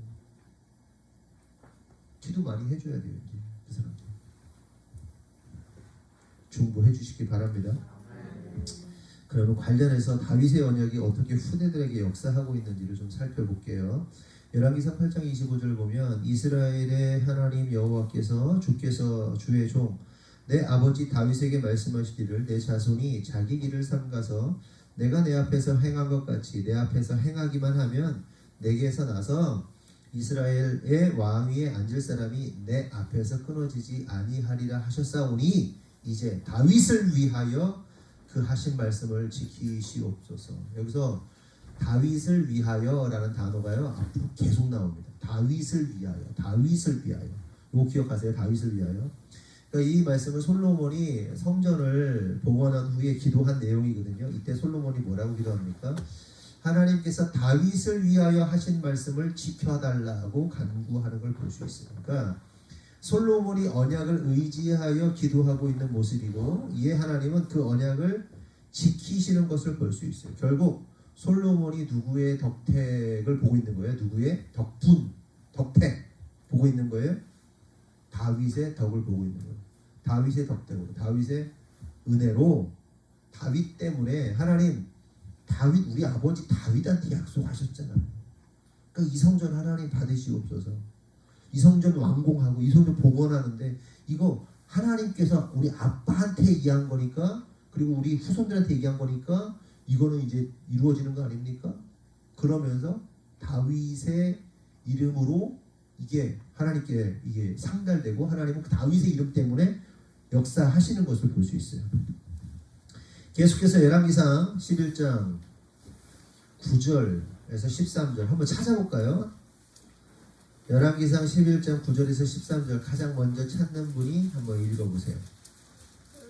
기도 많이 해줘야 돼요. 이제 그 사람들 중보해 주시기 바랍니다. 그러면 관련해서 다윗의 언약이 어떻게 후대들에게 역사하고 있는지를 좀 살펴볼게요. 열왕기상 8장 25절 보면 이스라엘의 하나님 여호와께서 주께서 주의 종 내 아버지 다윗에게 말씀하시기를 내 자손이 자기 길을 삼가서 내가 내 앞에서 행한 것 같이 내 앞에서 행하기만 하면 내게서 나서 이스라엘의 왕 위에 앉을 사람이 내 앞에서 끊어지지 아니하리라 하셨사오니 이제 다윗을 위하여 그 하신 말씀을 지키시옵소서. 여기서 다윗을 위하여라는 단어가요 앞으로 계속 나옵니다. 다윗을 위하여, 다윗을 위하여. 이거 기억하세요. 다윗을 위하여. 그러니까 이 말씀을 솔로몬이 성전을 봉헌한 후에 기도한 내용이거든요. 이때 솔로몬이 뭐라고 기도합니까? 하나님께서 다윗을 위하여 하신 말씀을 지켜달라고 간구하는 걸 볼 수 있어요. 그러니까 솔로몬이 언약을 의지하여 기도하고 있는 모습이고 이에 하나님은 그 언약을 지키시는 것을 볼 수 있어요. 결국 솔로몬이 누구의 덕택을 보고 있는 거예요? 누구의 덕택 보고 있는 거예요? 다윗의 덕을 보고 있는 거예요. 다윗의 덕택으로, 다윗의 은혜로, 다윗 때문에 하나님, 다윗 우리 아버지 다윗한테 약속하셨잖아요. 그러니까 이 성전 하나님 받으시옵소서. 이 성전 완공하고 이 성전 복원하는데 이거 하나님께서 우리 아빠한테 얘기한 거니까, 그리고 우리 후손들한테 얘기한 거니까 이거는 이제 이루어지는 거 아닙니까? 그러면서 다윗의 이름으로 이게 하나님께 이게 상달되고 하나님은 그 다윗의 이름 때문에 역사하시는 것을 볼 수 있어요. 계속해서 열왕기상 11장 9절에서 13절 한번 찾아볼까요? 열왕기상 11장 9절에서 13절 가장 먼저 찾는 분이 한번 읽어보세요.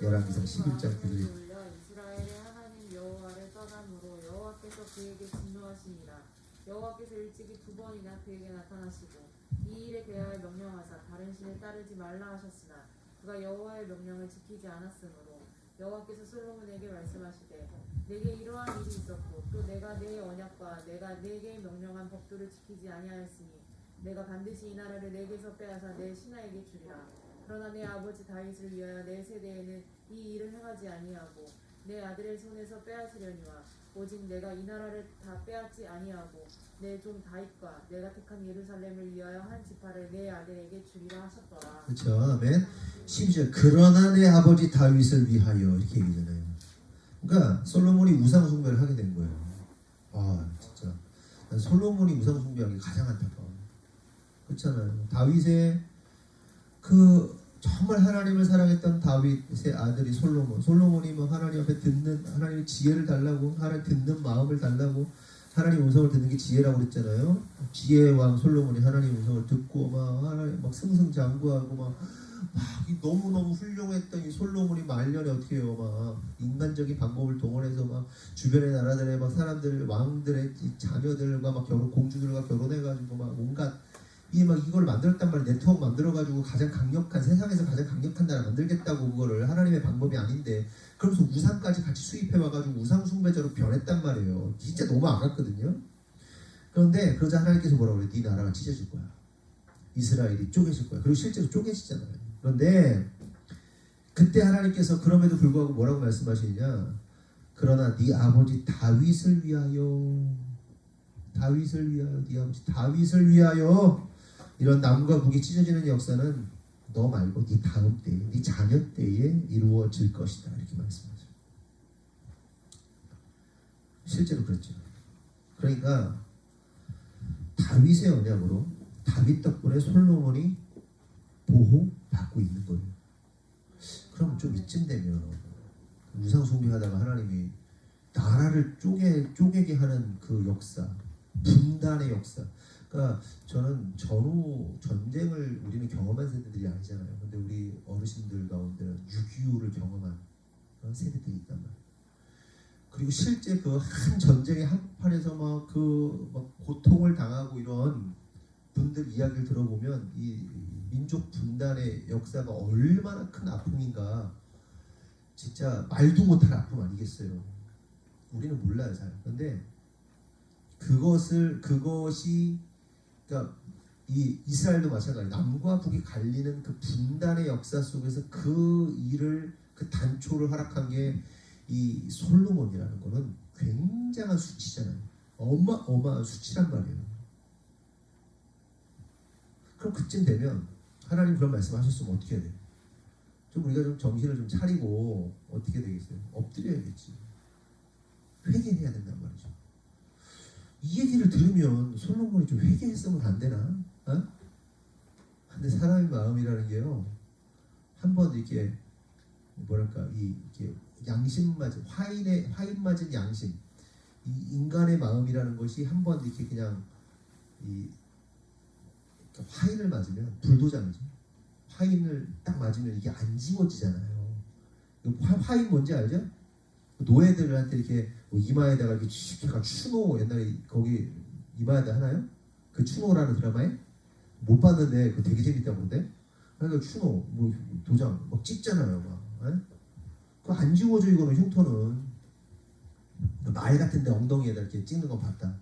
열왕기상 11장 9절. 이스라엘의 하나님 여호와를 떠남으로 여호와께서 그에게 진노하시니라. 여호와께서 일찍이 2번이나 그에게 나타나시고 이 일에 대하여 명령하사 다른 신을 따르지 말라 하셨으나 그가 여호와의 명령을 지키지 않았으므로 여호와께서 솔로몬에게 말씀하시되 내게 이러한 일이 있었고 또 내가 내 언약과 내가 내게 명령한 법도를 지키지 아니하였으니 내가 반드시 이 나라를 내게서 빼앗아 내 신하에게 주리라. 그러나 내 아버지 다윗을 위하여 내 세대에는 이 일을 행하지 아니하고 내 아들의 손에서 빼앗으려니와 오직 내가 이 나라를 다 빼앗지 아니하고 내 종 다윗과 내가 택한 예루살렘을 위하여 한 지파를 내 아들에게 주리라 하셨더라. 그렇죠. 아멘. 12절 그러나 내 아버지 다윗을 위하여 이렇게 얘기잖아요. 그러니까 솔로몬이 우상 숭배를 하게 된 거예요. 아 진짜 난 솔로몬이 우상 숭배한 게 가장 안타까워요. 그렇잖아요. 다윗의 그 정말 하나님을 사랑했던 다윗의 아들이 솔로몬이 뭐 하나님 앞에 듣는, 하나님의 지혜를 달라고, 하나님 듣는 마음을 달라고, 하나님 음성을 듣는 게 지혜라고 그랬잖아요. 지혜의 왕 솔로몬이 하나님 음성을 듣고 막 하나님 막 승승장구하고 막 너무너무 훌륭했던 이 솔로몬이 말년에 어떻게 해요? 막 인간적인 방법을 동원해서 막 주변의 나라들의 막 사람들, 왕들의 자녀들과 막 공주들과 결혼해가지고 막 온갖 이 막 이걸 만들었단 말이에요. 네트워크 만들어가지고 가장 강력한 세상에서 가장 강력한 나라 만들겠다고 그거를 하나님의 방법이 아닌데 그러면서 우상까지 같이 수입해와가지고 우상 숭배자로 변했단 말이에요. 진짜 너무 아깝거든요. 그런데 그러자 하나님께서 뭐라고 그래요? 네 나라가 찢어질 거야. 이스라엘이 쪼개질 거야. 그리고 실제로 쪼개지잖아요. 그런데 그때 하나님께서 그럼에도 불구하고 뭐라고 말씀하시느냐? 그러나 네 아버지 다윗을 위하여, 다윗을 위하여, 네 아버지 다윗을 위하여 이런 남과 북이 찢어지는 역사는 너 말고 네 다음 때에, 네 자녀 때에 이루어질 것이다. 이렇게 말씀하죠. 실제로 그렇죠. 그러니까 다윗의 언약으로 다윗 덕분에 솔로몬이 보호받고 있는 거예요. 그럼 좀 이쯤 되면 우상 숭배하다가 하나님이 나라를 쪼개게 하는 그 역사, 분단의 역사. 그러니까 저는 전후 전쟁을 우리는 경험한 세대들이 아니잖아요. 근데 우리 어르신들 가운데는 6.25를 경험한 세대들이 있단 말이에요. 그리고 실제 그 한 전쟁의 한복판에서 막 고통을 당하고 이런 분들 이야기를 들어보면 이 민족 분단의 역사가 얼마나 큰 아픔인가 진짜 말도 못할 아픔 아니겠어요. 우리는 몰라요 잘. 근데 그것이 그러니까 이 이스라엘도 마찬가지. 남과 북이 갈리는 그 분단의 역사 속에서 그 일을 그 단초를 허락한 게 이 솔로몬이라는 거는 굉장한 수치잖아요. 어마어마한 수치란 말이에요. 그럼 그쯤 되면 하나님 그런 말씀하셨으면 어떻게 해야 돼요? 좀 우리가 좀 정신을 좀 차리고 어떻게 되겠어요? 엎드려야겠지. 회개해야 된단 말이죠. 이 얘기를 들으면 솔로몬이 좀 회개했으면 안 되나? 어? 근데 사람의 마음이라는 게요, 한번 이렇게 뭐랄까 이렇게 양심 맞은 화인 맞은 양심, 이 인간의 마음이라는 것이 한번 이렇게 그냥 이 화인을 맞으면 불도장이죠. 화인을 딱 맞으면 이게 안 지워지잖아요. 화인 뭔지 알죠? 노예들한테 이렇게 이마에다가 이렇게 쭉 추노, 옛날에 거기 이마에다 하나요? 그 추노라는 드라마에 못 봤는데 그 되게 재밌다고 그러는데. 그러니까 추노 뭐 도장 막 찍잖아요. 막 그거 안 지워져. 이거는 흉터는 말 같은데 엉덩이에다 이렇게 찍는 건 봤다.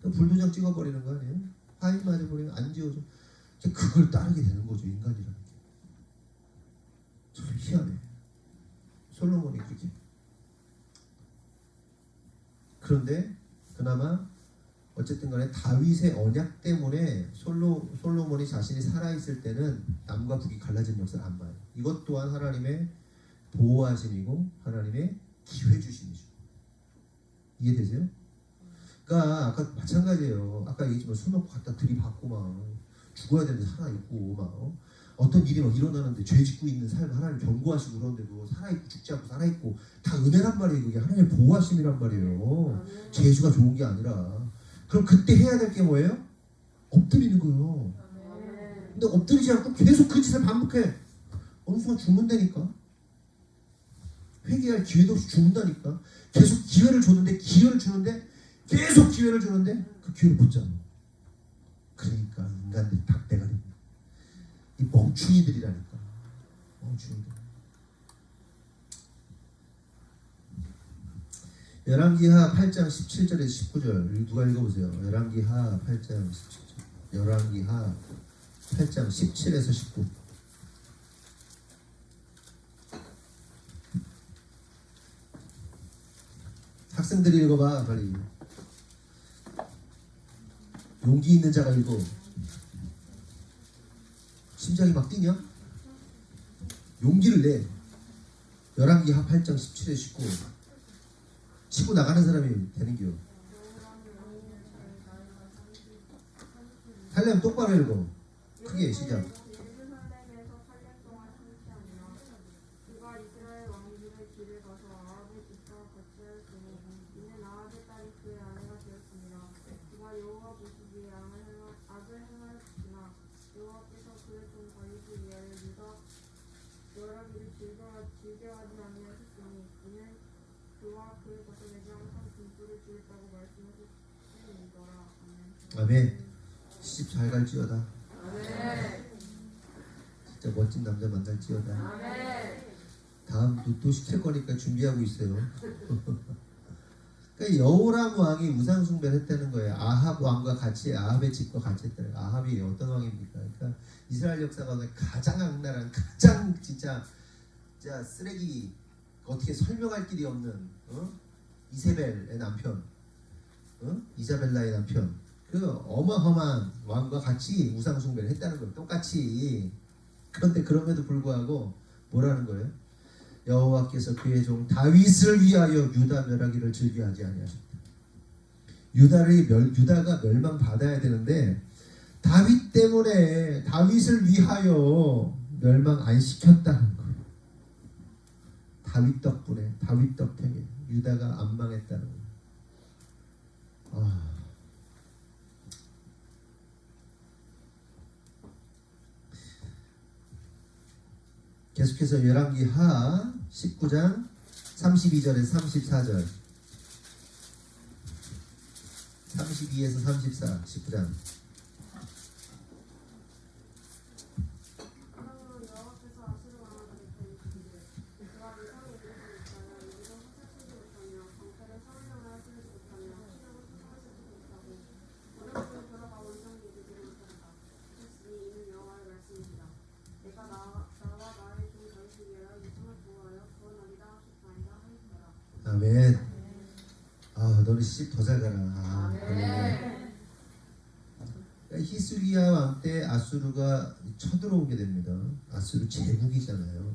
불도장 찍어버리는 거 아니에요? 화인 맞아버리면 안 지워져. 그걸 따르게 되는 거죠, 인간이라는 게. 참 희한해. 솔로몬이 그렇게. 그런데 그나마 어쨌든 간에 다윗의 언약 때문에 솔로몬이 자신이 살아있을 때는 남과 북이 갈라진 역사를 안 봐요. 이것 또한 하나님의 보호하심이고 하나님의 기회 주심이죠. 이해되세요? 그러니까 아까 마찬가지예요. 아까 얘기했지만 술 먹고 갖다 들이받고 막 죽어야 되는데 살아있고 막 어떤 일이 막 일어나는데 죄 짓고 있는 삶 하나님 경고하시고 그러는데도 살아있고 죽지 않고 살아있고 다 은혜란 말이에요. 그게 하나님의 보호하심이란 말이에요. 죄수가 좋은 게 아니라. 그럼 그때 해야 될 게 뭐예요? 엎드리는 거예요. 근데 엎드리지 않고 계속 그 짓을 반복해. 어느 순간 죽는다니까. 회개할 기회도 없이 죽는다니까. 계속 기회를 주는데 계속 기회를 주는데 그 기회를 못 잡아. 그러니까 인간들이 닭대가 됩니다. 이 멍충이들이라니까. 멍충이들. 열왕기하 8장 17절에서 19절 누가 읽어보세요. 열왕기하 8장 17절. 열왕기하 8장 17에서 19. 학생들이 읽어봐 빨리. 용기 있는 자가 읽어. 심장이 막 뛰냐? 용기를 내. 열왕기하 8장 17에 19. 치고 나가는 사람이 되는겨. 하려면 똑바로 읽어. 크게 시작. 아멘. 시집 잘 갈지어다. 진짜 멋진 남자 만날지어다. 아멘. 다음 또 시킬 거니까 준비하고 있어요. 그러니까 여호람 왕이 우상 숭배를 했다는 거예요. 아합 왕과 같이, 아합의 집과 같이 했다는 거예요. 아합이 어떤 왕입니까? 그러니까 이스라엘 역사 가운데 가장 악랄한, 가장 진짜 쓰레기, 어떻게 설명할 길이 없는 이세벨의 남편, 이사벨라의 남편, 그 어마어마한 왕과 같이 우상 숭배를 했다는 거예요. 똑같이. 그런데 그럼에도 불구하고 뭐라는 거예요? 여호와께서 그의 종 다윗을 위하여 유다 멸하기를 즐겨하지 아니하셨다. 유다가 멸망받아야 되는데 다윗 때문에, 다윗을 위하여 멸망 안 시켰다는 거예요. 다윗 덕분에, 다윗 덕택에 유다가 안 망했다는 거예요. 계속해서 열왕기 하 19장 32절에서 34절, 32에서 34, 19장. 그러므로 여호와께서 아수르 왕에게 이르시되 그가 이상을 이루지 못하여 이기도 사사치지 못하며 방패를 서울령을 쓰지 못하며 시력을 수상하시지 못하고 어렵게 돌아가 원정에 이르지를 못한다. 그랬으니 이는 여호와의 말씀이시다. 내가 나와 나의 종 다윗을 위하여 이성을 보호하여 구원하리라 하셨나이다 하였더라. 아멘. 너는 시집 더 잘 가라. 할렐루야. 그러니까 히스기야 왕 때 아수르가 쳐들어오게 됩니다. 아수르 제국이잖아요.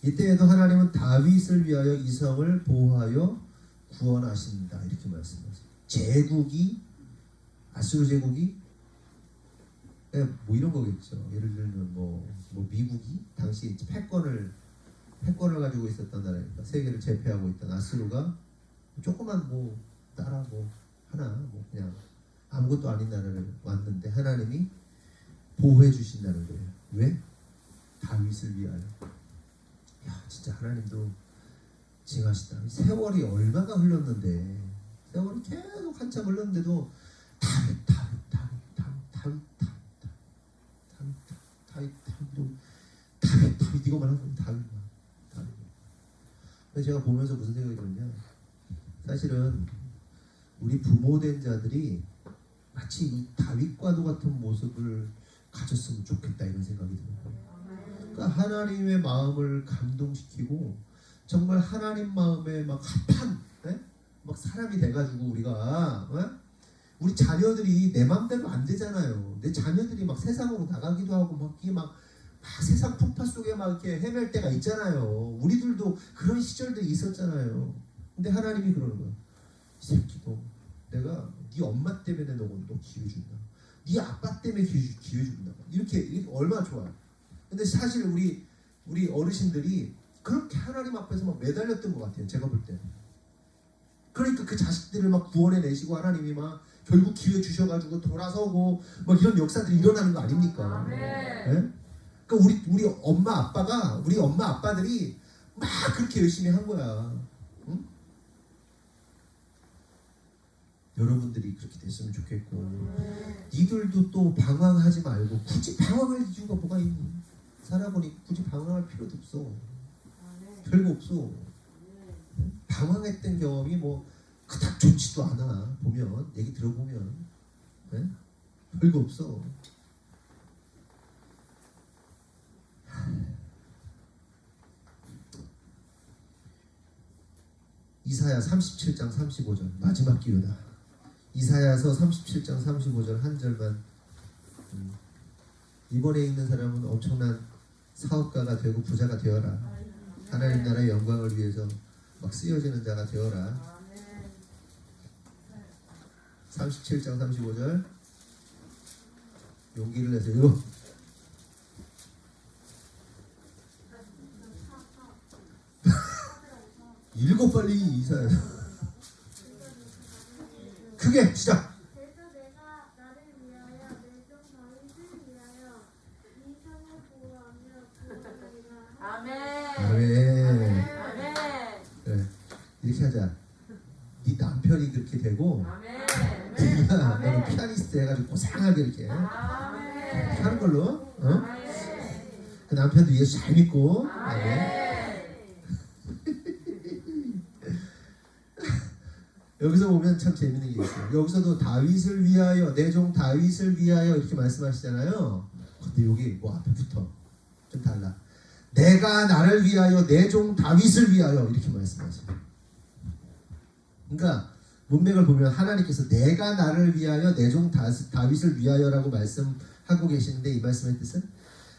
이때에도 하나님은 다윗을 위하여 이성을 보호하여 구원하신다, 이렇게 말씀하세요. 제국이, 아수르 제국이 뭐 이런 거겠죠. 예를 들면 뭐 미국이 당시 패권을 가지고 있었던 나라니까, 세계를 제패하고 있던 아수르가 조그만 나라 하나 그냥 아무것도 아닌 나라를 왔는데 하나님이 보호해 주신다는 거예요. 왜? 다윗을 위하여. 야, 진짜 하나님도 징하시다. 세월이 얼마가 흘렀는데, 세월이 계속 한참 흘렀는데도 다윗 이거만 하고 다윗. 근데 제가 보면서 무슨 생각이 드느냐, 사실은 우리 부모된 자들이 마치 이 다윗과도 같은 모습을 가졌으면 좋겠다, 이런 생각이 들어요. 그러니까 하나님의 마음을 감동시키고 정말 하나님 마음에 막 합한 막 사람이 돼가지고 우리가 우리 자녀들이 내 마음대로 안 되잖아요. 내 자녀들이 막 세상으로 나가기도 하고 막 세상 풍파 속에 막 이렇게 헤맬 때가 있잖아요. 우리들도 그런 시절들이 있었잖아요. 근데 하나님이 그러는 거예요. 이 새끼도 내가 네 엄마 때문에 너 기회 준다. 네 아빠 때문에 기회 준다. 이렇게 얼마나 좋아요. 근데 사실 우리 어르신들이 그렇게 하나님 앞에서 막 매달렸던 것 같아요. 제가 볼 때. 그러니까 그 자식들을 막 구원해 내시고 하나님이 막 결국 기회 주셔가지고 돌아서고 막 이런 역사들이 일어나는 거 아닙니까? 네? 그러니까 우리 엄마 아빠들이 막 그렇게 열심히 한 거야. 응? 여러분들이 그렇게 됐으면 좋겠고, 니들도 또 방황하지 말고, 굳이 방황할 이유가 뭐가 있니? 살아보니 굳이 방황할 필요도 없어. 별거 없어. 방황했던 경험이 그닥 좋지도 않아. 보면, 얘기 들어보면 별거 없어. 이사야 37장 35절 마지막 기회다. 이사야서 37장 35절 한 절만. 이번에 있는 사람은 엄청난 사업가가 되고 부자가 되어라. 하나님 나라의 영광을 위해서 막 쓰여지는 자가 되어라. 37장 35절 용기를 내서 읽어. 읽어 빨리. 이사야. 크게 시작. 그래서 내가 나를 위하여 내 종 다윗을 위하여 이성을 보호하며 구원하리라. 아멘. 아멘. 아멘. 그래, 이렇게 하자. 네 남편이 그렇게 되고, 아멘. 네가 너는 피아니스트 해가지고 고상하게 이렇게. 아멘. 하는 걸로. 어? 그 남편도 예수 잘 믿고. 아멘. 여기서 보면 참 재밌는 게 있어요. 여기서도 다윗을 위하여, 내 종 다윗을 위하여 이렇게 말씀하시잖아요. 근데 여기 뭐 앞에 붙어 좀 달라. 내가 나를 위하여, 내 종 다윗을 위하여 이렇게 말씀하세요. 그러니까 문맥을 보면 하나님께서 내가 나를 위하여, 내 종 다윗을 위하여라고 말씀하고 계시는데, 이 말씀의 뜻은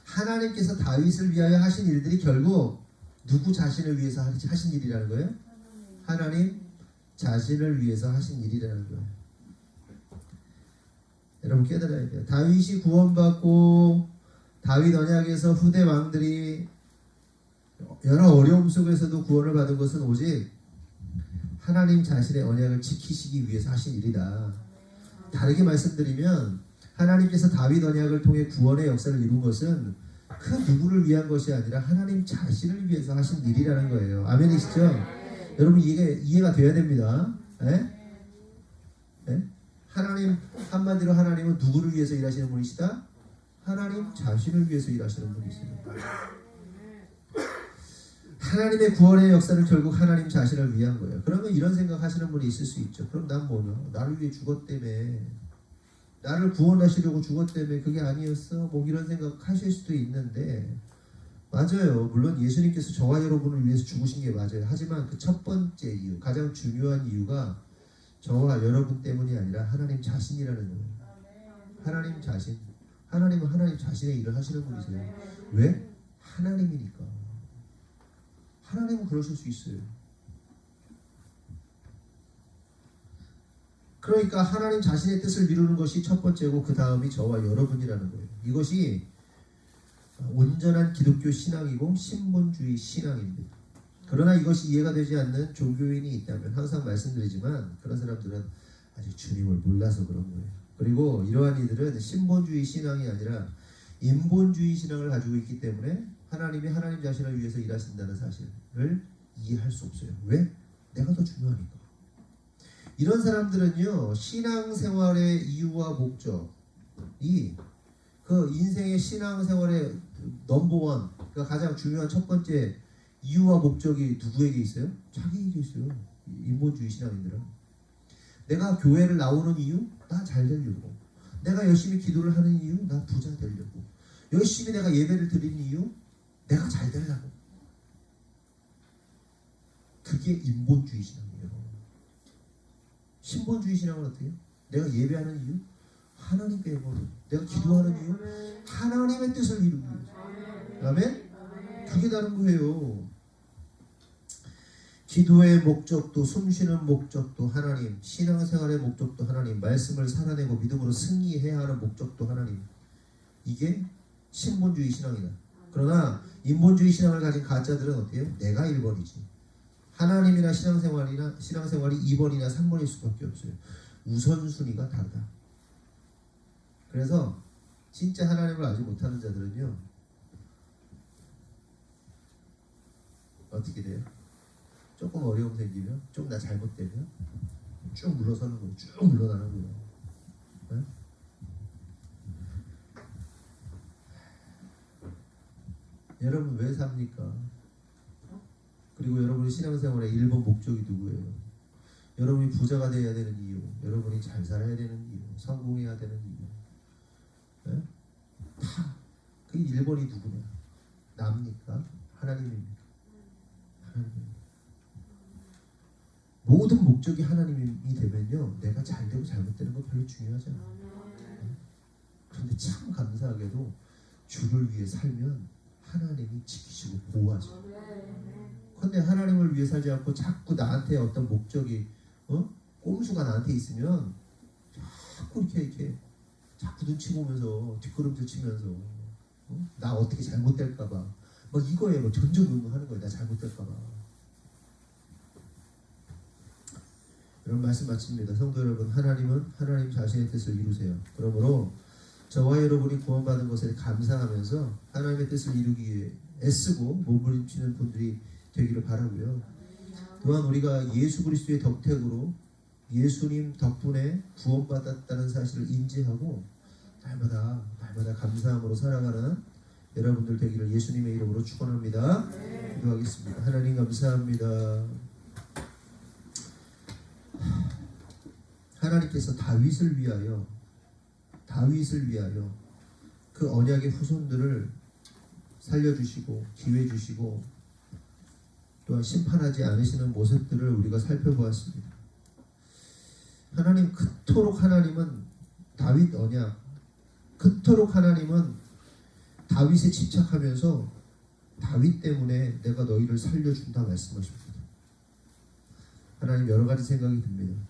하나님께서 다윗을 위하여 하신 일들이 결국 누구 자신을 위해서 하신 일이라는 거예요? 하나님 자신을 위해서 하신 일이라는 거예요. 여러분 깨달아야 돼요. 다윗이 구원받고 다윗 언약에서 후대 왕들이 여러 어려움 속에서도 구원을 받은 것은 오직 하나님 자신의 언약을 지키시기 위해서 하신 일이다. 다르게 말씀드리면 하나님께서 다윗 언약을 통해 구원의 역사를 이룬 것은 그 누구를 위한 것이 아니라 하나님 자신을 위해서 하신 일이라는 거예요. 아멘이시죠? 여러분 이해가 돼야 됩니다. 에? 에? 하나님, 한마디로 하나님은 누구를 위해서 일하시는 분이시다? 하나님 자신을 위해서 일하시는 분이시다. 하나님의 구원의 역사는 결국 하나님 자신을 위한 거예요. 그러면 이런 생각하시는 분이 있을 수 있죠. 그럼 난 뭐냐? 나를 위해 죽었다며, 나를 구원하시려고 죽었다며, 그게 아니었어? 뭐 이런 생각하실 수도 있는데, 맞아요. 물론 예수님께서 저와 여러분을 위해서 죽으신 게 맞아요. 하지만 그 첫 번째 이유, 가장 중요한 이유가 저와 여러분 때문이 아니라 하나님 자신이라는 거예요. 하나님 자신. 하나님은 하나님 자신의 일을 하시는 분이세요. 왜? 하나님이니까. 하나님은 그러실 수 있어요. 그러니까 하나님 자신의 뜻을 이루는 것이 첫 번째고, 그 다음이 저와 여러분이라는 거예요. 이것이 온전한 기독교 신앙이고 신본주의 신앙입니다. 그러나 이것이 이해가 되지 않는 종교인이 있다면, 항상 말씀드리지만 그런 사람들은 아직 주님을 몰라서 그런 거예요. 그리고 이러한 이들은 신본주의 신앙이 아니라 인본주의 신앙을 가지고 있기 때문에 하나님이 하나님 자신을 위해서 일하신다는 사실을 이해할 수 없어요. 왜? 내가 더 중요하니까. 이런 사람들은요, 신앙생활의 이유와 목적이 그 인생의 신앙생활의 넘버원, 그러니까 가장 중요한 첫 번째 이유와 목적이 누구에게 있어요? 자기에게 있어요. 인본주의 신앙인들은. 내가 교회를 나오는 이유? 나 잘 되려고. 내가 열심히 기도를 하는 이유? 나 부자 되려고. 열심히 내가 예배를 드리는 이유? 내가 잘 되려고. 그게 인본주의 신앙이에요. 신본주의 신앙은 어떻게 해요? 내가 예배하는 이유? 하나님 빼고. 내가 기도하는 이유? 하나님의 뜻을 이루기 위해서. 아멘? 그게 다른 거예요. 기도의 목적도, 숨쉬는 목적도 하나님, 신앙생활의 목적도 하나님, 말씀을 살아내고 믿음으로 승리해야 하는 목적도 하나님. 이게 신본주의 신앙이다. 그러나 인본주의 신앙을 가진 가짜들은 어때요? 내가 1번이지. 하나님이나 신앙생활이 2번이나 3번일 수밖에 없어요. 우선순위가 다르다. 그래서 진짜 하나님을 알지 못하는 자들은요, 어떻게 돼요? 조금 어려움 생기면, 좀 나 잘못되면 쭉 물러서는 거예요. 쭉 물러나는 거예요. 네? 여러분 왜 삽니까? 그리고 여러분의 신앙생활의 1번 목적이 누구예요? 여러분이 부자가 되어야 되는 이유, 여러분이 잘 살아야 되는 이유, 성공해야 되는 이유, 네? 다 그 1번이 누구냐? 나입니까? 하나님입니까? 하나님입니다. 모든 목적이 하나님이 되면요, 내가 잘 되고 잘못되는 거 별로 중요하지 않아요. 그런데 참 감사하게도 주를 위해 살면 하나님이 지키시고 보호하죠. 그런데 하나님을 위해 살지 않고 자꾸 나한테 어떤 목적이, 꼼수가 나한테 있으면 자꾸 이렇게 자꾸 눈치 보면서 뒷걸음질 치면서 나 어떻게 잘못될까봐 막 이거에 뭐 전전긍긍하는 거예요. 나 잘못될까봐. 이런 말씀 마칩니다. 성도 여러분, 하나님은 하나님 자신의 뜻을 이루세요. 그러므로 저와 여러분이 구원받은 것에 감사하면서 하나님의 뜻을 이루기 위해 애쓰고 몸부림치는 분들이 되기를 바라고요. 또한 우리가 예수 그리스도의 덕택으로 예수님 덕분에 구원받았다는 사실을 인지하고 날마다 감사함으로 살아가는 여러분들 되기를 예수님의 이름으로 축원합니다. 기도하겠습니다. 하나님 감사합니다. 하나님께서 다윗을 위하여 그 언약의 후손들을 살려주시고 기회 주시고 또한 심판하지 않으시는 모습들을 우리가 살펴보았습니다. 하나님, 그토록 하나님은 다윗 언약, 그토록 하나님은 다윗에 집착하면서 다윗 때문에 내가 너희를 살려준다 말씀하십니다. 하나님, 여러 가지 생각이 듭니다.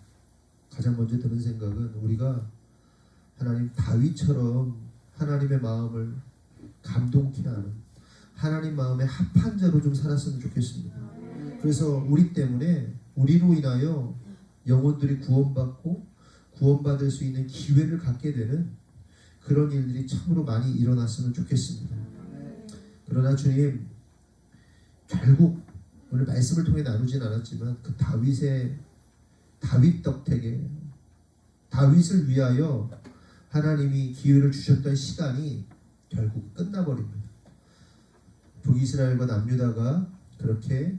가장 먼저 드는 생각은 우리가 하나님 다윗처럼 하나님의 마음을 감동케 하는 하나님 마음에 합한 자로 좀 살았으면 좋겠습니다. 그래서 우리 때문에 우리로 인하여 영혼들이 구원받을 수 있는 기회를 갖게 되는 그런 일들이 참으로 많이 일어났으면 좋겠습니다. 그러나 주님, 결국 오늘 말씀을 통해 나누진 않았지만 그 다윗 덕택에 다윗을 위하여 하나님이 기회를 주셨던 시간이 결국 끝나버립니다. 북이스라엘과 남유다가 그렇게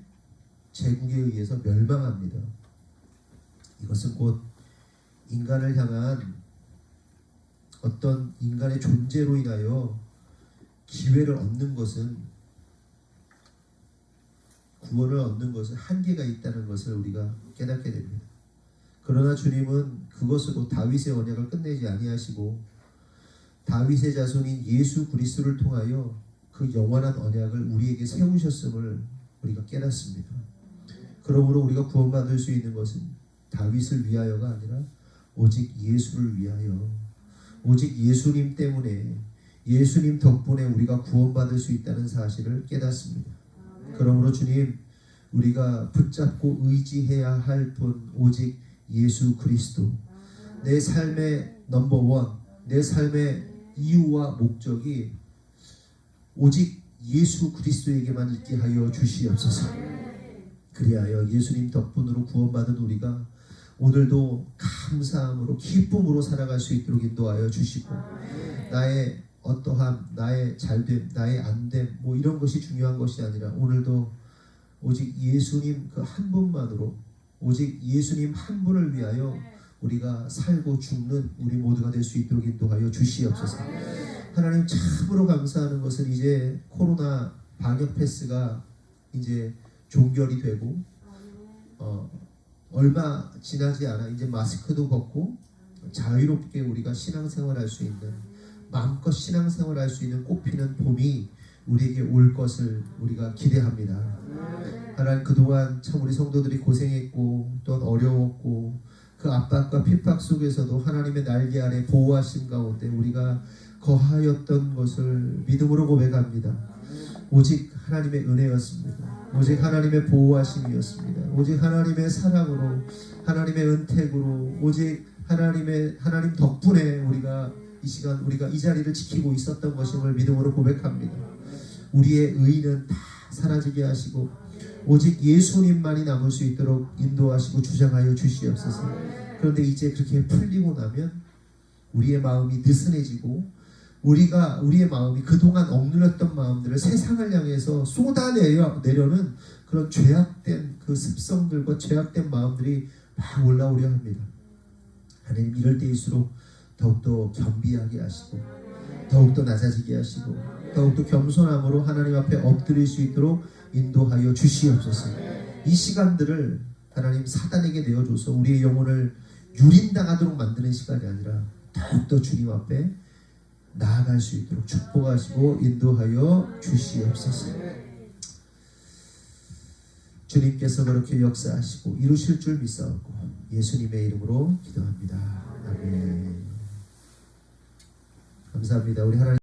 제국에 의해서 멸망합니다. 이것은 곧 인간을 향한 어떤 인간의 존재로 인하여 기회를 얻는 것은, 구원을 얻는 것은 한계가 있다는 것을 우리가 깨닫게 됩니다. 그러나 주님은 그것으로 다윗의 언약을 끝내지 아니하시고 다윗의 자손인 예수 그리스도를 통하여 그 영원한 언약을 우리에게 세우셨음을 우리가 깨닫습니다. 그러므로 우리가 구원받을 수 있는 것은 다윗을 위하여가 아니라 오직 예수를 위하여, 오직 예수님 때문에, 예수님 덕분에 우리가 구원받을 수 있다는 사실을 깨닫습니다. 그러므로 주님, 우리가 붙잡고 의지해야 할 분 오직 예수 그리스도. 내 삶의 넘버원, 내 삶의 이유와 목적이 오직 예수 그리스도에게만 있게 하여 주시옵소서. 그리하여 예수님 덕분으로 구원받은 우리가 오늘도 감사함으로 기쁨으로 살아갈 수 있도록 인도하여 주시고, 나의 어떠함, 나의 잘됨, 나의 안됨, 뭐 이런 것이 중요한 것이 아니라 오늘도 오직 예수님 그 한 분만으로, 오직 예수님 한 분을 위하여 우리가 살고 죽는 우리 모두가 될 수 있도록 인도하여 주시옵소서. 하나님, 참으로 감사하는 것은 이제 코로나 방역 패스가 이제 종결이 되고 얼마 지나지 않아 이제 마스크도 벗고 자유롭게 우리가 신앙생활할 수 있는, 마음껏 신앙생활할 수 있는 꽃피는 봄이 우리에게 올 것을 우리가 기대합니다. 하나님, 그동안 참 우리 성도들이 고생했고 또 어려웠고 그 압박과 핍박 속에서도 하나님의 날개 아래 보호하심 가운데 우리가 거하였던 것을 믿음으로 고백합니다. 오직 하나님의 은혜였습니다. 오직 하나님의 보호하심이었습니다. 오직 하나님의 사랑으로, 하나님의 은택으로, 오직 하나님 덕분에 우리가 이 시간, 우리가 이 자리를 지키고 있었던 것임을 믿음으로 고백합니다. 우리의 의는 다 사라지게 하시고 오직 예수님만이 남을 수 있도록 인도하시고 주장하여 주시옵소서. 그런데 이제 그렇게 풀리고 나면 우리의 마음이 느슨해지고 우리의 마음이 그동안 억눌렸던 마음들을 세상을 향해서 쏟아내려는 그런 죄악된 그 습성들과 죄악된 마음들이 막 올라오려 합니다. 하나님, 이럴 때일수록 더욱더 겸비하게 하시고 더욱더 낮아지게 하시고 더욱더 겸손함으로 하나님 앞에 엎드릴 수 있도록 인도하여 주시옵소서. 이 시간들을 하나님 사단에게 내어줘서 우리의 영혼을 유린당하도록 만드는 시간이 아니라 더욱더 주님 앞에 나아갈 수 있도록 축복하시고 인도하여 주시옵소서. 주님께서 그렇게 역사하시고 이루실 줄 믿사옵고 예수님의 이름으로 기도합니다. 아멘. 감사합니다. 우리 하나님